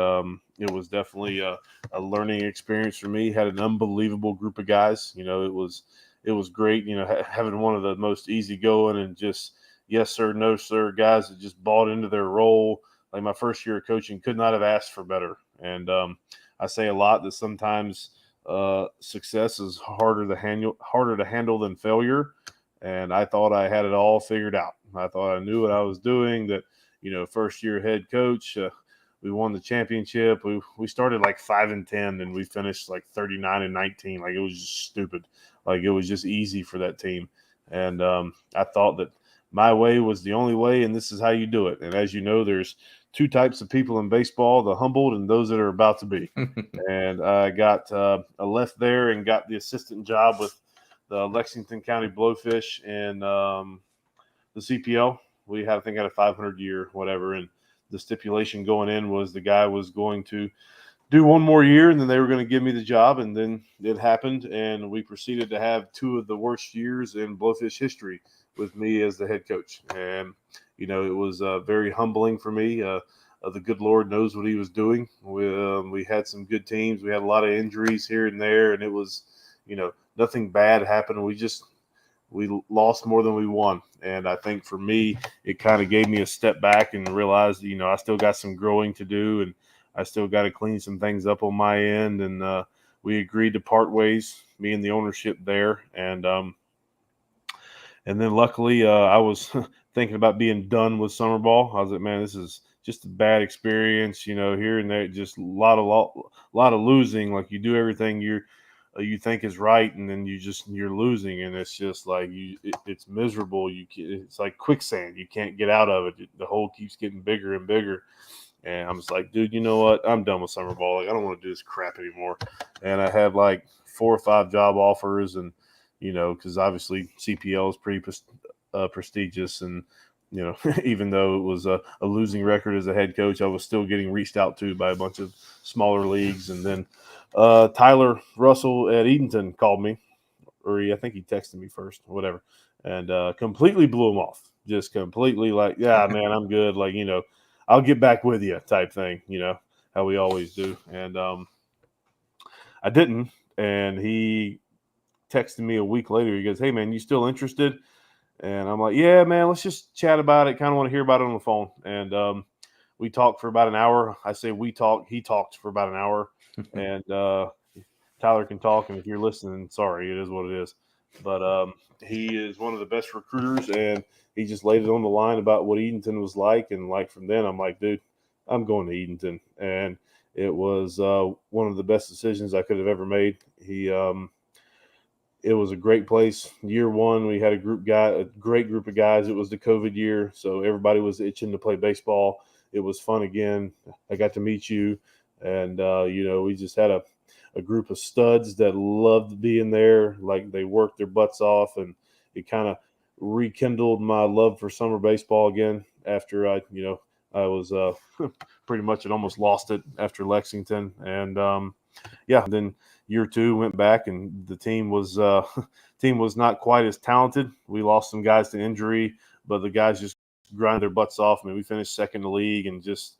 it was definitely a learning experience for me. Had an unbelievable group of guys. It was great. Having one of the most easygoing and just yes sir, no sir guys that just bought into their role. Like my first year of coaching, could not have asked for better. And I say a lot that sometimes success is harder to handle than failure. And I thought I had it all figured out. I thought I knew what I was doing. That first year head coach. We won the championship. We started like 5-10, and we finished like 39-19. Like it was just stupid. Like it was just easy for that team. And I thought that my way was the only way, and this is how you do it. And as you know, there's two types of people in baseball: the humbled and those that are about to be. And I got I left there and got the assistant job with the Lexington County Blowfish and the CPL. I think, had a 500-year whatever, and the stipulation going in was the guy was going to do one more year, and then they were going to give me the job. And then it happened, and we proceeded to have two of the worst years in Blowfish history with me as the head coach. And it was very humbling for me. The good Lord knows what He was doing. We had some good teams. We had a lot of injuries here and there, and it was, nothing bad happened. We lost more than we won. And I think for me, it kind of gave me a step back and realized, I still got some growing to do, and I still got to clean some things up on my end. And we agreed to part ways, me and the ownership there. And then luckily I was thinking about being done with summer ball. I was like, man, this is just a bad experience, here and there, just a lot of losing. Like you do everything you think is right, and then you're losing, and it's just like it's miserable. It's like quicksand. You can't get out of it. The hole keeps getting bigger and bigger. And I'm just like, dude, you know what? I'm done with summer ball. Like, I don't want to do this crap anymore. And I had like 4 or 5 job offers, and because obviously CPL is pretty prestigious, and even though it was a losing record as a head coach, I was still getting reached out to by a bunch of smaller leagues. And then Tyler Russell at Edenton called me, or I think he texted me first, whatever, and completely blew him off. Just completely like, yeah, man, I'm good. Like, I'll get back with you type thing, how we always do. And I didn't. And he texted me a week later. He goes, hey, man, you still interested? And I'm like, yeah, man, let's just chat about it. Kind of want to hear about it on the phone. And we talked for about an hour. I say we talked. He talked for about an hour. And Tyler can talk. And if you're listening, sorry, it is what it is. But he is one of the best recruiters, and he just laid it on the line about what Edenton was like. And like from then, I'm like, dude, I'm going to Edenton. And it was one of the best decisions I could have ever made. It was a great place. Year one, we had a great group of guys. It was the COVID year, so everybody was itching to play baseball. It was fun again. I got to meet you, and we just had a group of studs that loved being there. Like they worked their butts off, and it kind of rekindled my love for summer baseball again. After I was pretty much had almost lost it after Lexington, and then year 2 went back, and the team was not quite as talented. We lost some guys to injury, but the guys just grind their butts off. I mean, we finished second in the league, and just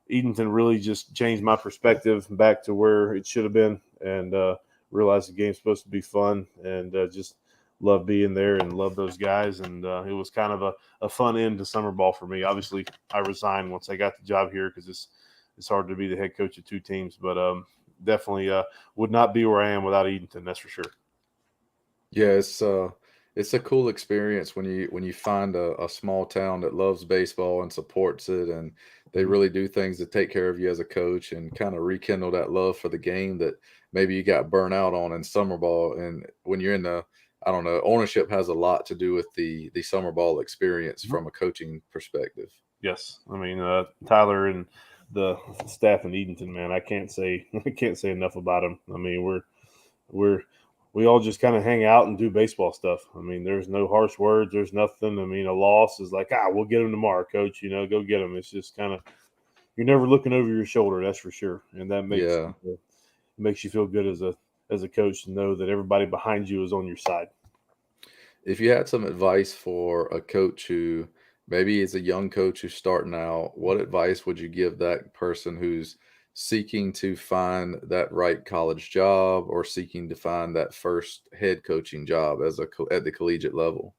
Edenton really just changed my perspective back to where it should have been, and realized the game's supposed to be fun, and just love being there and love those guys. And it was kind of a fun end to summer ball for me. Obviously, I resigned once I got the job here because it's hard to be the head coach of 2 teams, but definitely would not be where I am without Edenton. That's for sure. Yeah, It's a cool experience when you find a small town that loves baseball and supports it, and they Mhm. really do things to take care of you as a coach and kind of rekindle that love for the game that maybe you got burnt out on in summer ball. And when you're in the, I don't know, ownership has a lot to do with the summer ball experience Mhm. from a coaching perspective. Yes, I mean Tyler and the staff in Edenton, man. I can't say I can't say enough about them. I mean, we're we all just kind of hang out and do baseball stuff. I mean, there's no harsh words. There's nothing. I mean, a loss is like, we'll get them tomorrow, coach. Go get them. It's just kind of you're never looking over your shoulder. That's for sure, and that Yeah. makes you feel good as a coach to know that everybody behind you is on your side. If you had some advice for a coach who maybe is a young coach who's starting out, what advice would you give that person who's seeking to find that right college job or seeking to find that first head coaching job as at the collegiate level?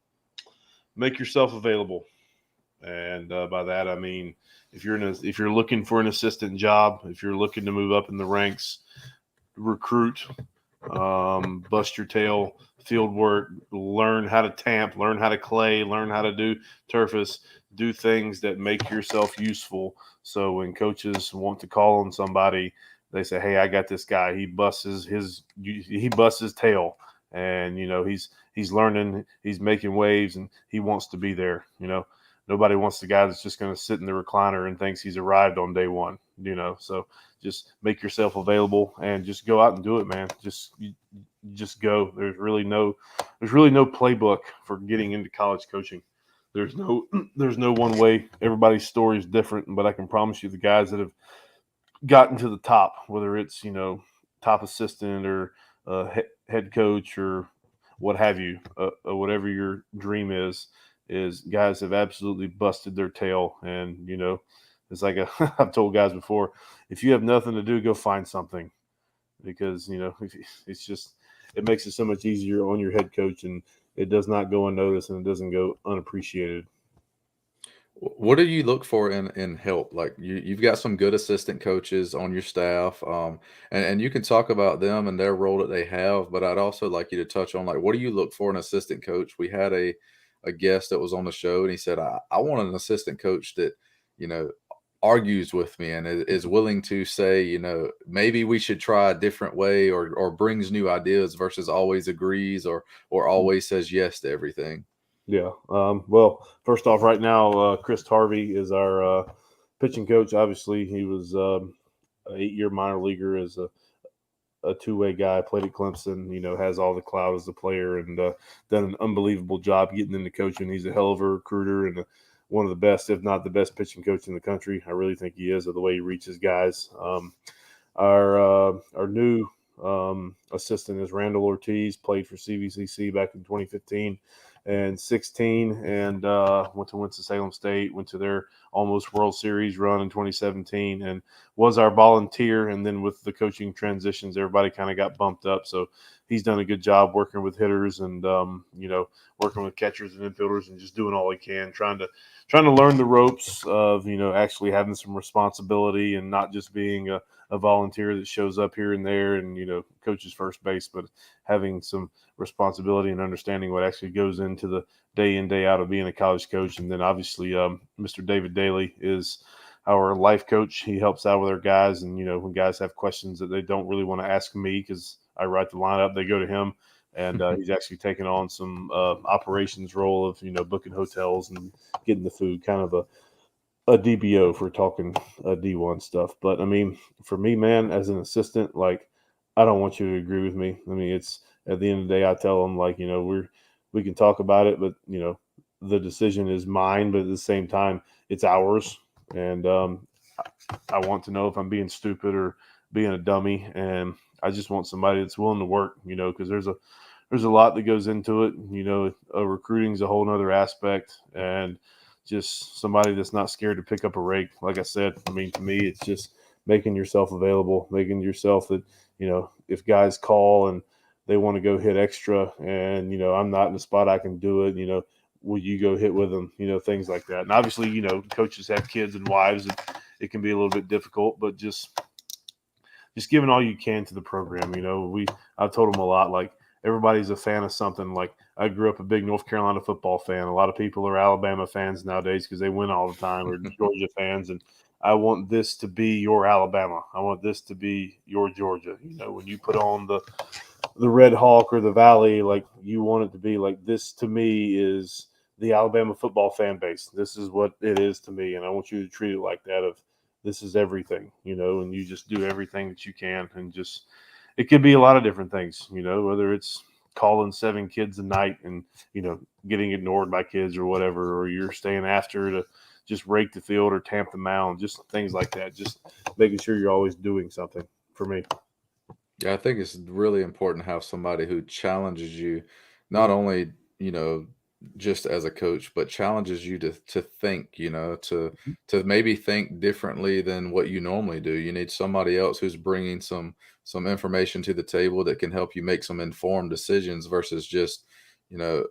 Make yourself available, and by that I mean if you're looking for an assistant job, if you're looking to move up in the ranks, recruit, bust your tail, field work, learn how to tamp, learn how to clay, learn how to do turfus, do things that make yourself useful. So when coaches want to call on somebody, they say, "Hey, I got this guy. He busts his tail, and he's learning, he's making waves, and he wants to be there." Nobody wants the guy that's just going to sit in the recliner and thinks he's arrived on day one. So just make yourself available and just go out and do it, man. Just go. There's really no playbook for getting into college coaching. There's no there's no one way. Everybody's story is different, but I can promise you the guys that have gotten to the top, whether it's top assistant or head coach or what have you, whatever your dream is guys have absolutely busted their tail. And it's like I've told guys before, if you have nothing to do, go find something, because it's just it makes it so much easier on your head coach, and it does not go unnoticed and it doesn't go unappreciated. What do you look for in help? Like you've got some good assistant coaches on your staff, and you can talk about them and their role that they have. But I'd also like you to touch on like what do you look for in an assistant coach? We had a guest that was on the show, and he said, I want an assistant coach that you know argues with me and is willing to say, maybe we should try a different way, or brings new ideas versus always agrees or always says yes to everything. Yeah. Well, first off, right now, Chris Harvey is our pitching coach. Obviously, he was an 8-year minor leaguer as a two-way guy, played at Clemson, has all the clout as a player, and done an unbelievable job getting into coaching. He's a hell of a recruiter and one of the best, if not the best pitching coach in the country. I really think he is, of the way he reaches guys. Our new assistant is Randall Ortiz, played for CVCC back in 2015 and 16, and went to Winston-Salem State, went to their almost World Series run in 2017, and was our volunteer. And then with the coaching transitions, everybody kind of got bumped up. So he's done a good job working with hitters and working with catchers and infielders, and just doing all he can, trying to learn the ropes of actually having some responsibility and not just being a volunteer that shows up here and there and coaches first base, but having some responsibility and understanding what actually goes into the day in day out of being a college coach. And then obviously Mr. David Daly is our life coach. He helps out with our guys, and when guys have questions that they don't really want to ask me because I write the lineup, they go to him. And he's actually taken on some operations role of booking hotels and getting the food, kind of a DBO for talking D1 stuff. But I mean, for me, man, as an assistant, like, I don't want you to agree with me. I mean, it's at the end of the day, I tell them, like, we can talk about it, but the decision is mine. But at the same time, it's ours, and I want to know if I'm being stupid or being a dummy, and I just want somebody that's willing to work. Because there's a lot that goes into it. Recruiting is a whole nother aspect, and just somebody that's not scared to pick up a rake. Like I said, I mean, to me, it's just making yourself available, making yourself that, if guys call and they want to go hit extra and, I'm not in the spot, I can do it, will you go hit with them, things like that. And obviously, coaches have kids and wives, and it can be a little bit difficult, but just giving all you can to the program. I've told them a lot, like, everybody's a fan of something. Like I grew up a big North Carolina football fan. A lot of people are Alabama fans nowadays because they win all the time, or Georgia fans. And I want this to be your Alabama. I want this to be your Georgia. When you put on the Red Hawk or the Valley, like you want it to be like this. To me is the Alabama football fan base. This is what it is to me, and I want you to treat it like that. Of this is everything, and you just do everything that you can, and just it could be a lot of different things, whether it's calling 7 kids a night and getting ignored by kids or whatever, or you're staying after to just rake the field or tamp the mound, just things like that. Just making sure you're always doing something for me. Yeah, I think it's really important to have somebody who challenges you, not Mhm. only, just as a coach, but challenges you to think, to maybe think differently than what you normally do. You need somebody else who's bringing some information to the table that can help you make some informed decisions versus just, you know,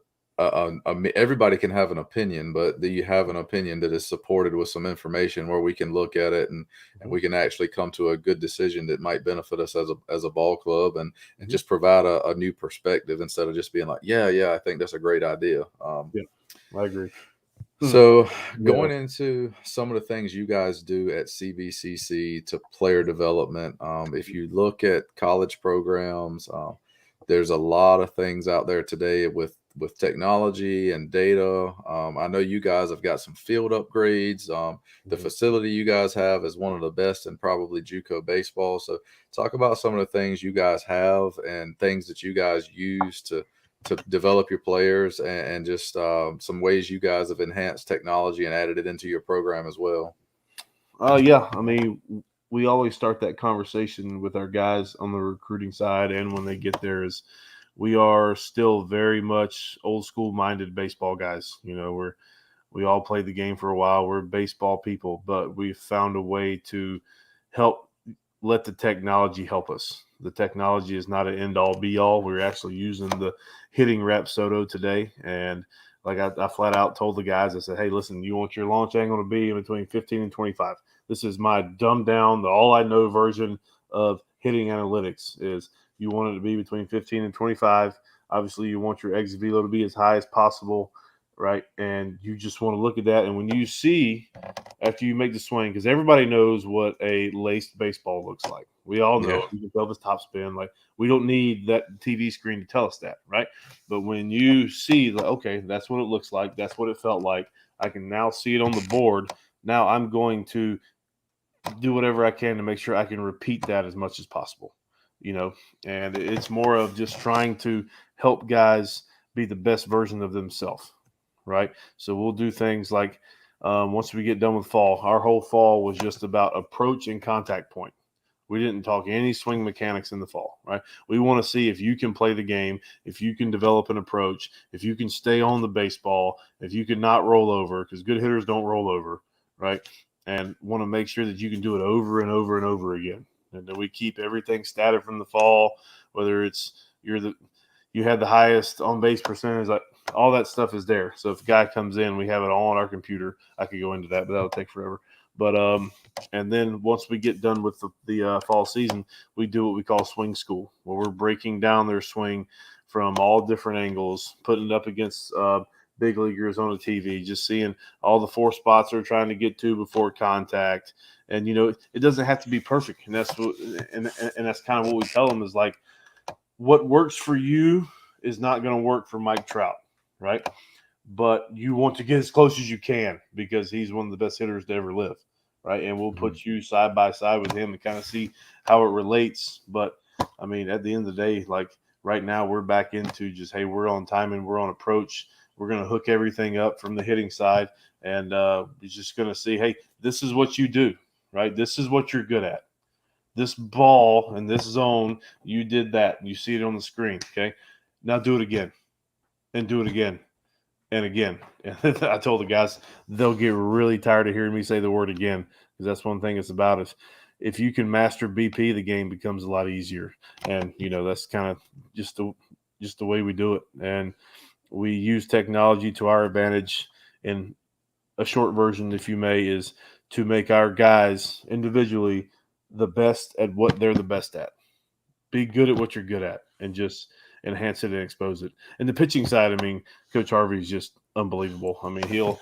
everybody can have an opinion, but do you have an opinion that is supported with some information where we can look at it and Mhm. we can actually come to a good decision that might benefit us as a ball club and Mhm. just provide a new perspective instead of just being like, yeah, I think that's a great idea. Yeah, I agree. So Yeah. going into some of the things you guys do at CVCC to player development, if you look at college programs, there's a lot of things out there today with technology and data. I know you guys have got some field upgrades. The Mhm. facility you guys have is one of the best in probably JUCO baseball. So talk about some of the things you guys have and things that you guys use to develop your players and just some ways you guys have enhanced technology and added it into your program as well. Yeah. I mean, we always start that conversation with our guys on the recruiting side, and when they get there, is we are still very much old school minded baseball guys. We all played the game for a while. We're baseball people, but we've found a way to help let the technology help us. The technology is not an end all be all. We're actually using the hitting Rapsodo today. And like I flat out told the guys, I said, hey, listen, you want your launch angle to be in between 15 and 25. This is my dumbed down, the all I know version of hitting analytics is you want it to be between 15 and 25. Obviously, you want your exit velo to be as high as possible, right? And you just want to look at that. And when you see after you make the swing, because everybody knows what a laced baseball looks like. We all know Yeah. it. You can tell if it's top spin. Like we don't need that TV screen to tell us that, right? But when you see, like, okay, that's what it looks like. That's what it felt like. I can now see it on the board. Now I'm going to do whatever I can to make sure I can repeat that as much as possible. You know, and it's more of just trying to help guys be the best version of themselves, right? So we'll do things like once we get done with fall, our whole fall was just about approach and contact point. We didn't talk any swing mechanics in the fall, right? We want to see if you can play the game, if you can develop an approach, if you can stay on the baseball, if you can not roll over, because good hitters don't roll over, right? And want to make sure that you can do it over and over and over again. And then we keep everything static from the fall, whether it's you had the highest on base percentage, like all that stuff is there. So if a guy comes in, we have it all on our computer. I could go into that, but that'll take forever. But and then once we get done with the fall season, we do what we call swing school, where we're breaking down their swing from all different angles, putting it up against big leaguers on the TV, just seeing all the 4 spots they're trying to get to before contact. And it doesn't have to be perfect, and and that's kind of what we tell them is like, what works for you is not going to work for Mike Trout, right? But you want to get as close as you can because he's one of the best hitters to ever live, right? And we'll Mhm. put you side by side with him and kind of see how it relates. But I mean, at the end of the day, like right now, we're back into just, hey, we're on timing, we're on approach. We're going to hook everything up from the hitting side, and you're just going to see, hey, this is what you do, right? This is what you're good at. This ball in this zone, you did that. You see it on the screen, okay? Now do it again, and do it again, and again. And I told the guys they'll get really tired of hearing me say the word again, because that's one thing it's about is if you can master BP, the game becomes a lot easier. And that's kind of just the way we do it. And we use technology to our advantage. In a short version, if you may, is to make our guys individually the best at what they're the best at. Be good at what you're good at, and just enhance it and expose it. And the pitching side, I mean, Coach Harvey is just unbelievable. I mean, he'll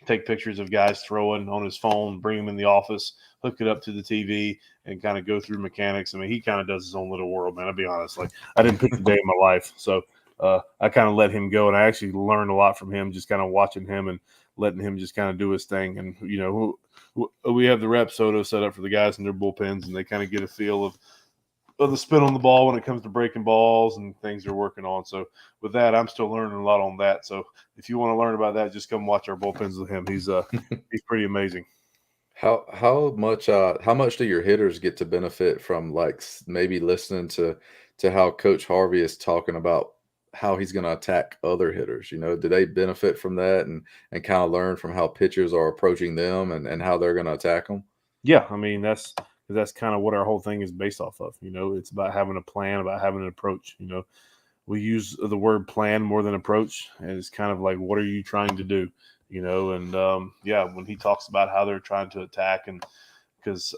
take pictures of guys throwing on his phone, bring them in the office, hook it up to the TV, and kind of go through mechanics. I mean, he kind of does his own little world, man. I'll be honest. Like, I didn't pick the day of my life. So I kind of let him go, and I actually learned a lot from him, just kind of watching him and letting him just kind of do his thing. And, you know, we have the rep soda set up for the guys in their bullpens, and they kind of get a feel of the spin on the ball when it comes to breaking balls and things they're working on. So with that, I'm still learning a lot on that. So if you want to learn about that, just come watch our bullpens with him. He's pretty amazing. How much do your hitters get to benefit from, like, maybe listening to how Coach Harvey is talking about how he's going to attack other hitters? You know, do they benefit from that and kind of learn from how pitchers are approaching them and how they're going to attack them? Yeah, I mean that's kind of what our whole thing is based off of. You know, it's about having a plan, about having an approach. You know, we use the word plan more than approach, and it's kind of like, what are you trying to do? You know, and when he talks about how they're trying to attack, and because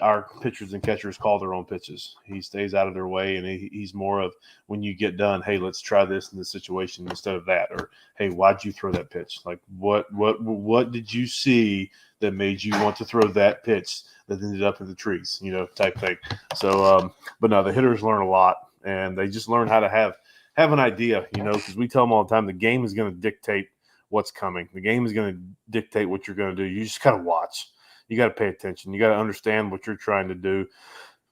our pitchers and catchers call their own pitches, he stays out of their way, and he's more of, when you get done, hey, let's try this in this situation instead of that, or hey, why'd you throw that pitch? Like, what did you see that made you want to throw that pitch that ended up in the trees, you know, type thing. So, but no, the hitters learn a lot, and they just learn how to have an idea, you know, because we tell them all the time, the game is going to dictate what's coming. The game is going to dictate what you're going to do. You just got to watch. You got to pay attention. You got to understand what you're trying to do,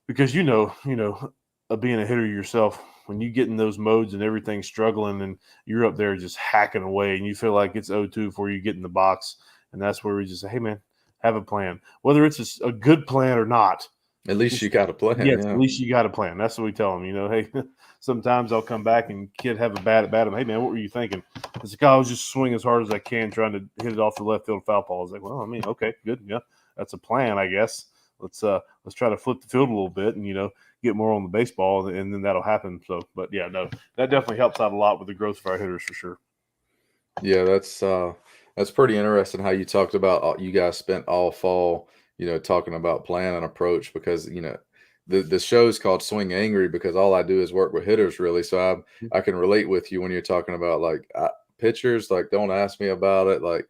because being a hitter yourself, when you get in those modes and everything's struggling and you're up there just hacking away and you feel like it's 0-2 before you get in the box. And that's where we just say, hey, man, have a plan. Whether it's a good plan or not. At least you got a plan. Yes, yeah. At least you got a plan. That's what we tell them. You know, hey, sometimes I'll come back and kid have a bat at bat. Hey, man, what were you thinking? It's like, I was just swing as hard as I can trying to hit it off the left field foul ball. I was like, well, I mean, okay, good. Yeah, that's a plan, I guess. Let's try to flip the field a little bit and, you know, get more on the baseball, and then that'll happen. So, but yeah, no, that definitely helps out a lot with the growth of our hitters for sure. Yeah, that's pretty interesting how you talked about, you guys spent all fall, you know, talking about plan and approach, because, you know, the show is called Swing Angry because all I do is work with hitters, really. So I can relate with you when you're talking about, like, pitchers. Like, don't ask me about it. Like,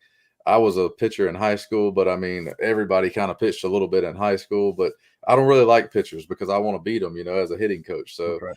I was a pitcher in high school, but I mean, everybody kind of pitched a little bit in high school, but I don't really like pitchers because I want to beat them, you know, as a hitting coach. So, Right.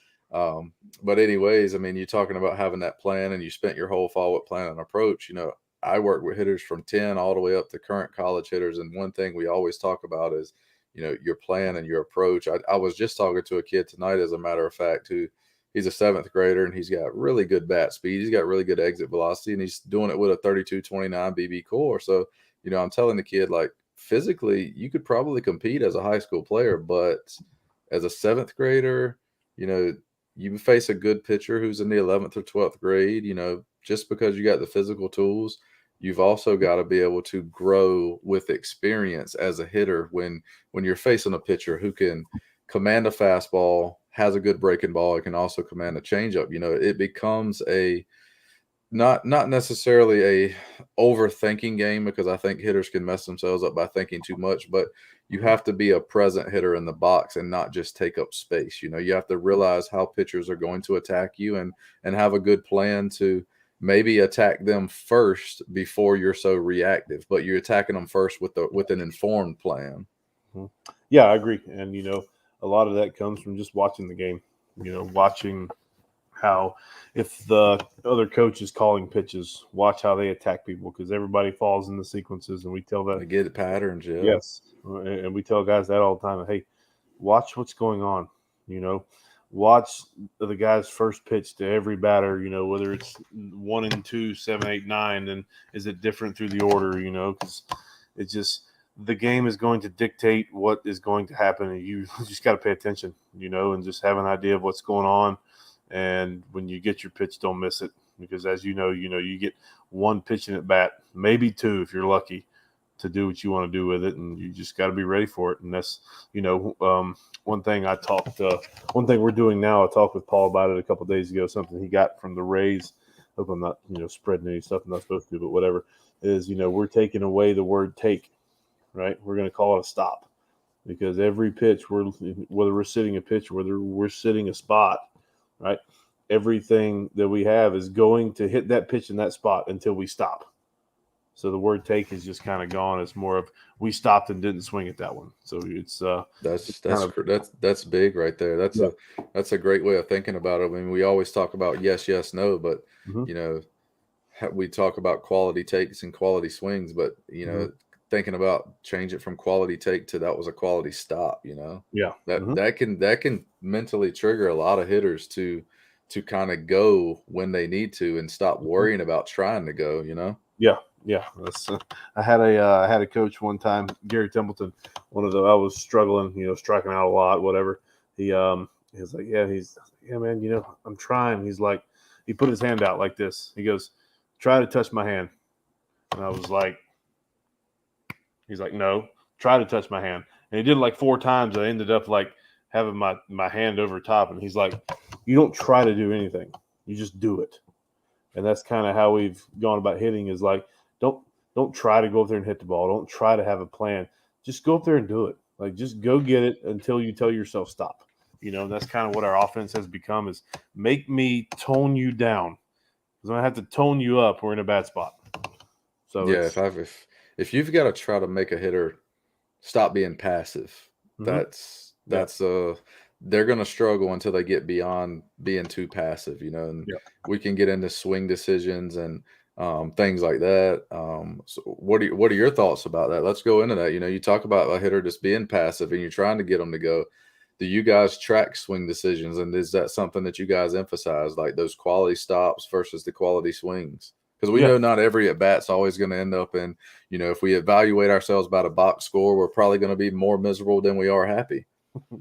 but anyways, I mean, you're talking about having that plan, and you spent your whole fall with plan and approach. You know, I work with hitters from 10 all the way up to current college hitters. And one thing we always talk about is, you know, your plan and your approach. I was just talking to a kid tonight, as a matter of fact, who he's a 7th grader, and he's got really good bat speed. He's got really good exit velocity, and he's doing it with a 32-29 BB core. So, you know, I'm telling the kid, like, physically, you could probably compete as a high school player, but as a 7th grader, you know, you face a good pitcher who's in the 11th or 12th grade. You know, just because you got the physical tools, you've also got to be able to grow with experience as a hitter when you're facing a pitcher who can command a fastball, has a good breaking ball, it can also command a changeup. You know, it becomes a not necessarily a overthinking game, because I think hitters can mess themselves up by thinking too much, but you have to be a present hitter in the box and not just take up space. You know, you have to realize how pitchers are going to attack you, and have a good plan to maybe attack them first before you're so reactive, but you're attacking them first with an informed plan. Yeah, I agree. And, you know, a lot of that comes from just watching the game, you know, watching how, if the other coach is calling pitches, watch how they attack people, because everybody falls in the sequences, and we tell that. They get patterns, yeah. Yes, and we tell guys that all the time. Hey, watch what's going on. You know, watch the guy's first pitch to every batter. You know, whether it's 1 and 2, 7, 8, 9, then is it different through the order? You know, because it's just, the game is going to dictate what is going to happen, and you just got to pay attention. You know, and just have an idea of what's going on. And when you get your pitch, don't miss it, because as you know, you get 1 pitching at bat, maybe 2 if you're lucky, to do what you want to do with it, and you just got to be ready for it. And that's, you know, one thing we're doing now, I talked with Paul about it a couple of days ago, something he got from the Rays. Hope I'm not, you know, spreading any stuff I'm not supposed to, but whatever, is, you know, we're taking away the word take, right? We're going to call it a stop, because every pitch, whether we're sitting a pitch, whether we're sitting a spot, right? Everything that we have is going to hit that pitch in that spot until we stop. So the word take is just kind of gone. It's more of we stopped and didn't swing at that one. So it's kind of That's big right there. yeah. That's a great way of thinking about it. I mean, we always talk about yes, yes, no, but Mm-hmm. you know, we talk about quality takes and quality swings, but Mm-hmm. thinking about change it from quality take to that was a quality stop. Yeah. Mm-hmm. That can mentally trigger a lot of hitters to kind of go when they need to and stop worrying about trying to go. Yeah. Yeah. That's, I had a coach one time, Gary Templeton. I was struggling, striking out a lot, whatever. He was like, yeah, man, I'm trying. He's like, he put his hand out like this. He goes, try to touch my hand. And I was like, he's like, no, try to touch my hand. And he did it like 4 times. I ended up like having my hand over top. And he's like, you don't try to do anything. You just do it. And that's kind of how we've gone about hitting is like, don't try to go up there and hit the ball. Don't try to have a plan. Just go up there and do it. Like, just go get it until you tell yourself stop. That's kind of what our offense has become is make me tone you down. Because when I have to tone you up, we're in a bad spot. So yeah, if you've got to try to make a hitter stop being passive, that's they're going to struggle until they get beyond being too passive, and we can get into swing decisions and things like that. So what are your thoughts about that? Let's go into that. You talk about a hitter just being passive and you're trying to get them to go. Do you guys track swing decisions, and is that something that you guys emphasize, like those quality stops versus the quality swings? Because we know not every at bat's always going to end up in, if we evaluate ourselves by the box score, we're probably going to be more miserable than we are happy.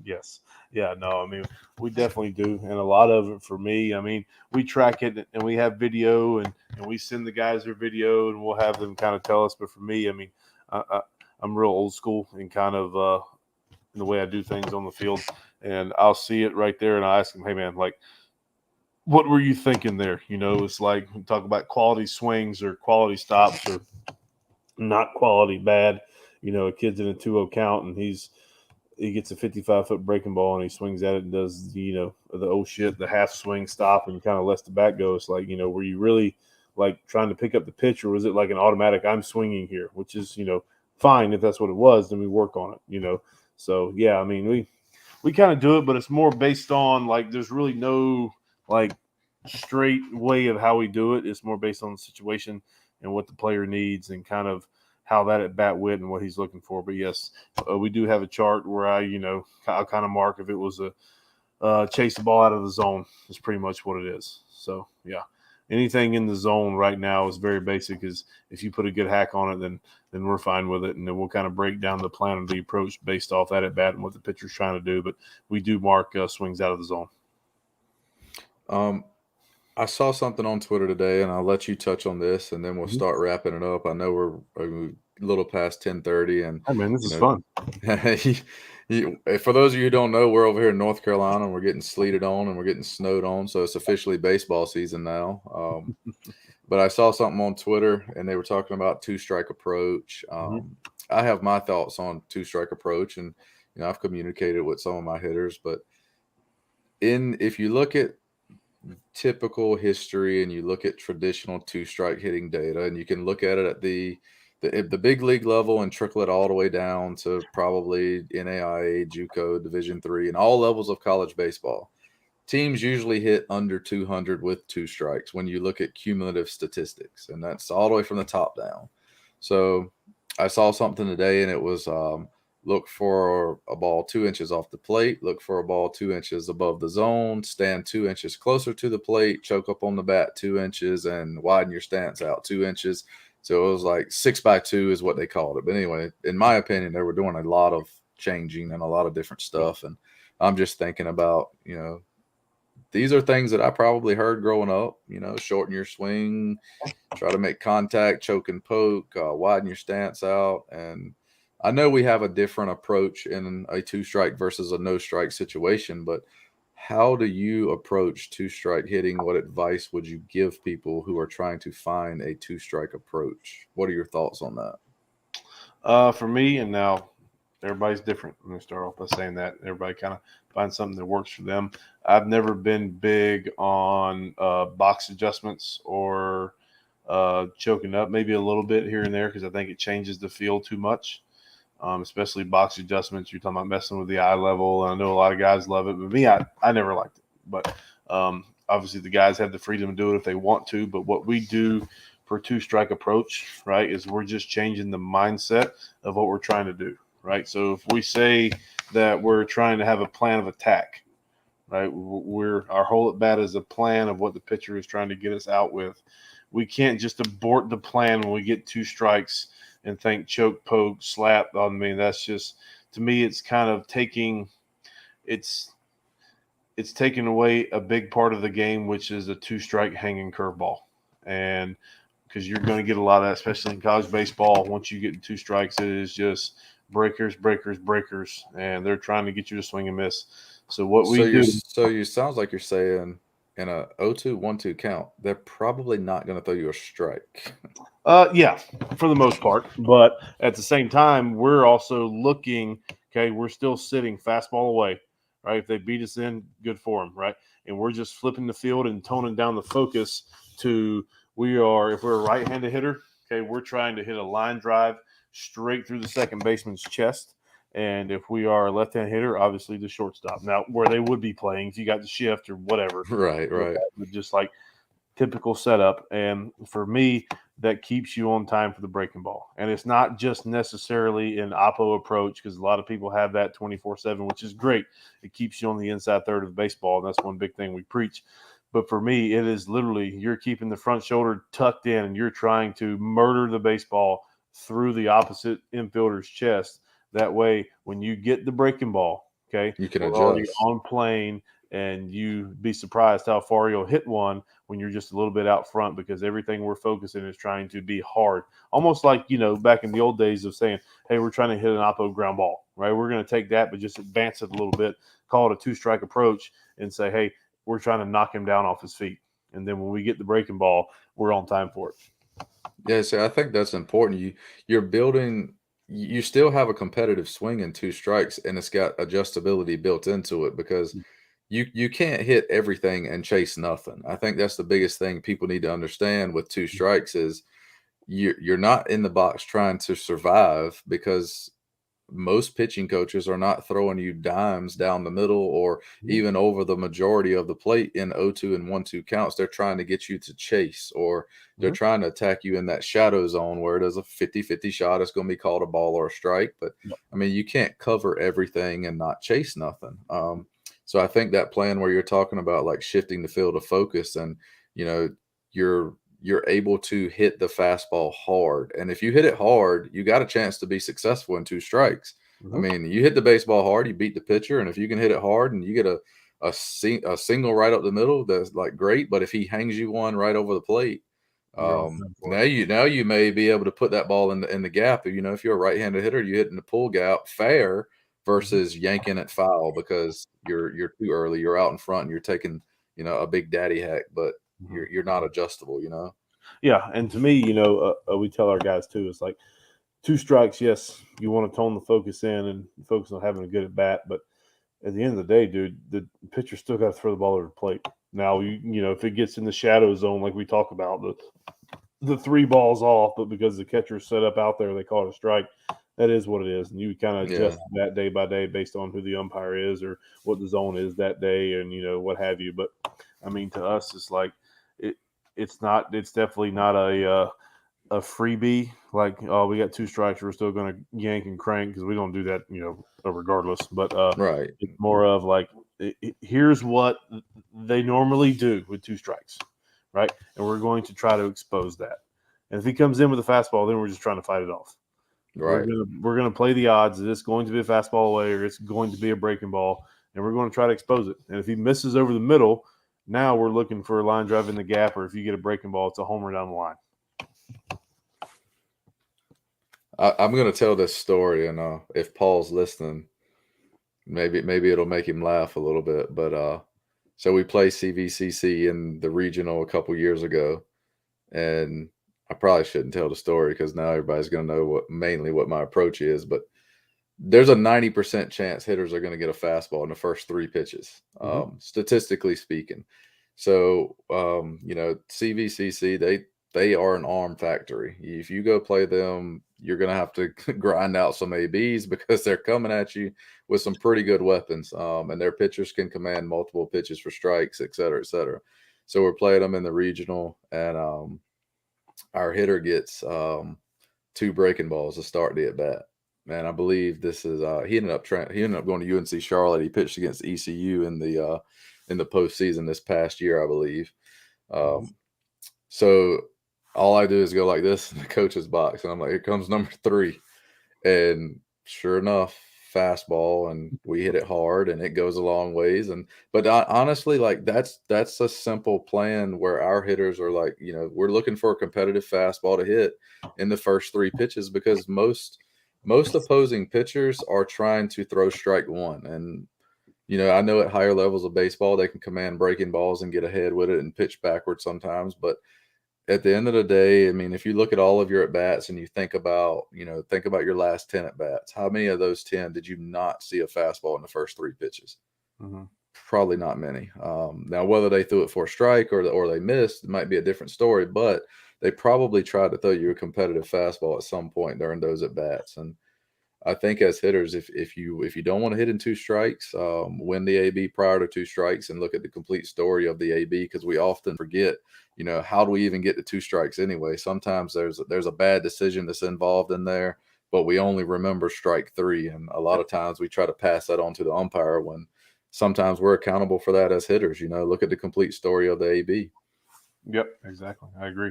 Yes. Yeah, no, I mean, we definitely do. And a lot of it for me, I mean, we track it and we have video and we send the guys their video and we'll have them kind of tell us. But for me, I mean, I'm real old school and kind of in the way I do things on the field. And I'll see it right there and I ask them, hey, man, like, what were you thinking there? It's like we talk about quality swings or quality stops or not quality bad. A kid's in a 2-0 count and he gets a 55-foot breaking ball and he swings at it and does the the half swing stop and kind of lets the bat go. It's like, were you really like trying to pick up the pitch or was it like an automatic I'm swinging here, which is, fine if that's what it was, then we work on it, So, yeah, I mean, we kind of do it, but it's more based on like there's really no like straight way of how we do it. It's more based on the situation and what the player needs and kind of how that at bat went and what he's looking for. But yes, we do have a chart where I'll kind of mark if it was a chase the ball out of the zone is pretty much what it is. So yeah, anything in the zone right now is very basic. Is if you put a good hack on it, then we're fine with it, and then we'll kind of break down the plan of the approach based off that at bat and what the pitcher's trying to do. But we do mark swings out of the zone. I saw something on Twitter today, and I'll let you touch on this, and then we'll start wrapping it up. I know we're a little past 10:30, and hey man, this is fun. For those of you who don't know, we're over here in North Carolina, and we're getting sleeted on, and we're getting snowed on, so it's officially baseball season now. But I saw something on Twitter, and they were talking about two-strike approach. I have my thoughts on two-strike approach, and I've communicated with some of my hitters, but if you look at typical history and you look at traditional two-strike hitting data, and you can look at it at the big league level and trickle it all the way down to probably NAIA, JUCO, Division III, and all levels of college baseball, teams usually hit under 200 with two strikes when you look at cumulative statistics, and that's all the way from the top down. So I saw something today, and it was look for a ball 2 inches off the plate, look for a ball 2 inches above the zone, stand 2 inches closer to the plate, choke up on the bat 2 inches, and widen your stance out 2 inches. So it was like 6x2 is what they called it. But anyway, in my opinion, they were doing a lot of changing and a lot of different stuff. And I'm just thinking about, these are things that I probably heard growing up, shorten your swing, try to make contact, choke and poke, widen your stance out. And I know we have a different approach in a two-strike versus a no-strike situation, but how do you approach two-strike hitting? What advice would you give people who are trying to find a two-strike approach? What are your thoughts on that? For me, and now Everybody's different. I'm going to start off by saying that. Everybody kind of finds something that works for them. I've never been big on box adjustments or choking up, maybe a little bit here and there, because I think it changes the feel too much, especially box adjustments. You're talking about messing with the eye level. And I know a lot of guys love it, but me, I never liked it. But obviously the guys have the freedom to do it if they want to. But what we do for two-strike approach, right, is we're just changing the mindset of what we're trying to do. Right. So if we say that we're trying to have a plan of attack, right, our whole at bat is a plan of what the pitcher is trying to get us out with. We can't just abort the plan when we get two strikes and think choke, poke, slap. I mean, that's just, to me, it's kind of taking away a big part of the game, which is a two-strike hanging curveball. And because you're going to get a lot of that, especially in college baseball. Once you get two strikes, it is just breakers, and they're trying to get you to swing and miss. So what we do. So you sounds like you're saying in a 0-2, 1-2 count, they're probably not going to throw you a strike. Yeah, for the most part. But at the same time, we're also looking. Okay, we're still sitting fastball away. Right, if they beat us in, good for them. Right, and we're just flipping the field and toning down the focus to if we're a right-handed hitter. Okay, we're trying to hit a line drive straight through the second baseman's chest. And if we are a left-hand hitter, obviously the shortstop. Now, where they would be playing, if you got the shift or whatever. Right. Just like typical setup. And for me, that keeps you on time for the breaking ball. And it's not just necessarily an oppo approach, because a lot of people have that 24/7, which is great. It keeps you on the inside third of the baseball, and that's one big thing we preach. But for me, it is literally you're keeping the front shoulder tucked in, and you're trying to murder the baseball through the opposite infielder's chest. That way, when you get the breaking ball, okay, You can we're already adjust. on plane, and you'd be surprised how far you'll hit one when you're just a little bit out front, because everything we're focusing is trying to be hard. Almost like, back in the old days of saying, hey, we're trying to hit an oppo ground ball, right? We're going to take that, but just advance it a little bit, call it a two-strike approach, and say, hey, we're trying to knock him down off his feet. And then when we get the breaking ball, we're on time for it. Yeah, so I think that's important. You're building. You still have a competitive swing in two strikes, and it's got adjustability built into it, because you can't hit everything and chase nothing. I think that's the biggest thing people need to understand with two strikes is you're not in the box trying to survive, because most pitching coaches are not throwing you dimes down the middle or even over the majority of the plate in 0-2 and 1-2 counts. They're trying to get you to chase, or they're trying to attack you in that shadow zone where it is a 50-50 shot. It's going to be called a ball or a strike. But I mean, you can't cover everything and not chase nothing. So I think that plan where you're talking about like shifting the field of focus, and you're able to hit the fastball hard. And if you hit it hard, you got a chance to be successful in two strikes. I mean, you hit the baseball hard, you beat the pitcher, and if you can hit it hard and you get a single right up the middle, that's like great. But if he hangs you one right over the plate, now you may be able to put that ball in the gap. If you're a right-handed hitter, you hit in the pull gap fair versus yanking it foul because you're too early, you're out in front, and you're taking a big daddy hack, but you're not adjustable. Yeah, and to me, we tell our guys too, it's like two strikes. Yes, you want to tone the focus in and focus on having a good at bat, but at the end of the day, dude, the pitcher still got to throw the ball over the plate. Now, if it gets in the shadow zone, like we talk about, the three balls off, but because the catcher's set up out there, they call it a strike. That is what it is, and you kind of adjust that day by day based on who the umpire is or what the zone is that day, and what have you. But I mean, to us, it's like it's definitely not a freebie. Like, oh, we got two strikes, we're still going to yank and crank, because we don't do that, regardless. But right, it's more of like, here's what they normally do with two strikes, right? And we're going to try to expose that. And if he comes in with a fastball, then we're just trying to fight it off. Right. We're gonna play the odds that it's going to be a fastball away or it's going to be a breaking ball, and we're going to try to expose it. And if he misses over the middle, now we're looking for a line drive in the gap, or if you get a breaking ball, it's a homer down the line. I'm going to tell this story, and if Paul's listening, maybe it'll make him laugh a little bit. But so we played CVCC in the regional a couple years ago, and I probably shouldn't tell the story because now everybody's going to know mainly what my approach is. But there's a 90% chance hitters are going to get a fastball in the first 3 pitches, statistically speaking. So, CVCC, they are an arm factory. If you go play them, you're going to have to grind out some ABs because they're coming at you with some pretty good weapons. And their pitchers can command multiple pitches for strikes, et cetera, et cetera. So we're playing them in the regional, and our hitter gets 2 breaking balls to start the at bat. Man, I believe this is he ended up going to UNC Charlotte. He pitched against ECU in the postseason this past year, I believe. So all I do is go like this in the coach's box, and I'm like, here comes number 3, and sure enough, fastball, and we hit it hard, and it goes a long ways. But honestly, like that's a simple plan where our hitters are like, we're looking for a competitive fastball to hit in the first 3 pitches, because most opposing pitchers are trying to throw strike 1. And I know at higher levels of baseball they can command breaking balls and get ahead with it and pitch backwards sometimes, but at the end of the day, I mean, if you look at all of your at bats and you think about your last 10 at bats, how many of those 10 did you not see a fastball in the first 3 pitches? Probably not many. Now, whether they threw it for a strike or they missed, it might be a different story, but they probably tried to throw you a competitive fastball at some point during those at bats. And I think as hitters, if you don't want to hit in 2 strikes, win the AB prior to 2 strikes and look at the complete story of the AB, because we often forget, how do we even get to 2 strikes anyway? Sometimes there's a bad decision that's involved in there, but we only remember strike 3, and a lot of times we try to pass that on to the umpire when sometimes we're accountable for that as hitters. Look at the complete story of the AB. Yep, exactly. I agree.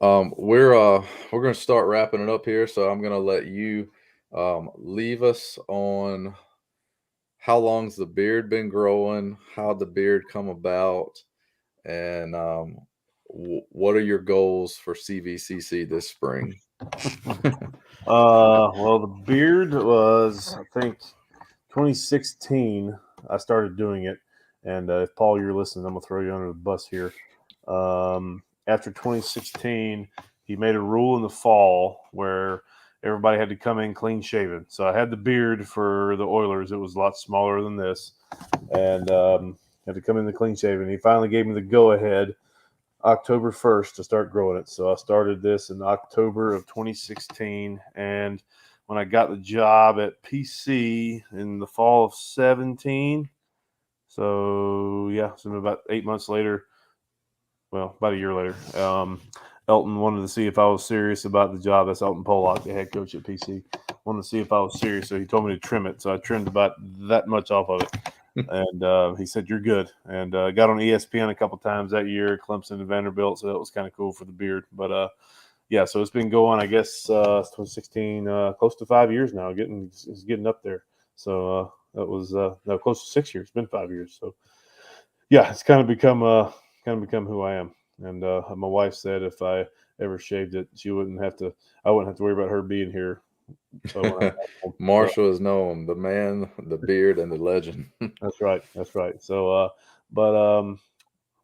We're going to start wrapping it up here, so I'm going to let you leave us on how long's the beard been growing, how the beard come about, and what are your goals for CVCC this spring? Well, the beard was, I think, 2016. I started doing it, and if Paul, you're listening, I'm gonna throw you under the bus here. After 2016, he made a rule in the fall where everybody had to come in clean shaven. So I had the beard for the Oilers. It was a lot smaller than this, and had to come in the clean shaven. He finally gave me the go ahead October 1st to start growing it. So I started this in October of 2016, and when I got the job at PC in the fall of 17, so yeah, so about 8 months later, well, about a year later, Elton wanted to see if I was serious about the job. That's Elton Pollock, the head coach at PC. Wanted to see if I was serious, so he told me to trim it. So I trimmed about that much off of it. And he said, "You're good." And got on ESPN a couple times that year, Clemson and Vanderbilt. So that was kind of cool for the beard. But yeah, so it's been going, I guess, 2016, close to 5 years now. It's getting up there. So that was no, close to 6 years. It's been 5 years. So yeah, it's kind of become who I am. And my wife said if I ever shaved it, I wouldn't have to worry about her being here. So Marshall is known, the man, the beard, and the legend. That's right. So, but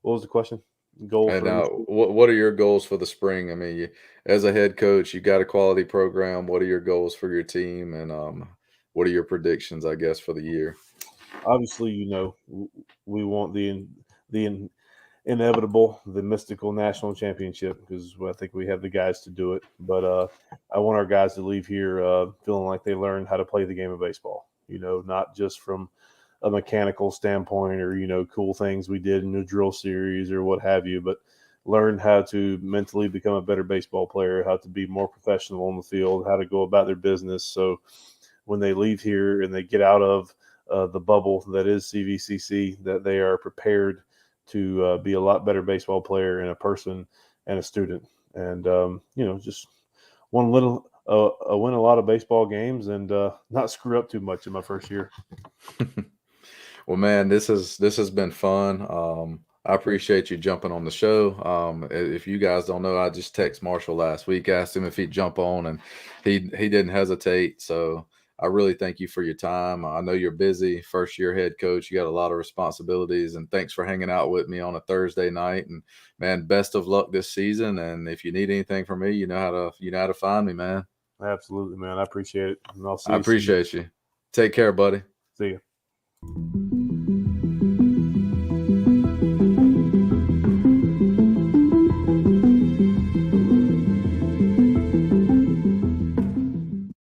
what was the question? Goal And for now, what are your goals for the spring? I mean, as a head coach, you got a quality program. What are your goals for your team, and what are your predictions, I guess, for the year? Obviously, we want the inevitable, the mystical national championship, because I think we have the guys to do it. But I want our guys to leave here feeling like they learned how to play the game of baseball. Not just from a mechanical standpoint or cool things we did in the drill series or what have you, but learn how to mentally become a better baseball player, how to be more professional on the field, how to go about their business. So when they leave here and they get out of the bubble that is CVCC, that they are prepared to be a lot better baseball player and a person and a student. And just one little win a lot of baseball games and not screw up too much in my first year. Well, man, this has been fun. I appreciate you jumping on the show. If you guys don't know, I just texted Marshall last week, asked him if he'd jump on, and he didn't hesitate. So I really thank you for your time. I know you're busy, first year head coach. You got a lot of responsibilities, and thanks for hanging out with me on a Thursday night. And man, best of luck this season. And if you need anything from me, you know how to find me, man. Absolutely, man. I appreciate it. And I'll see I you soon. appreciate you. Take care, buddy. See you.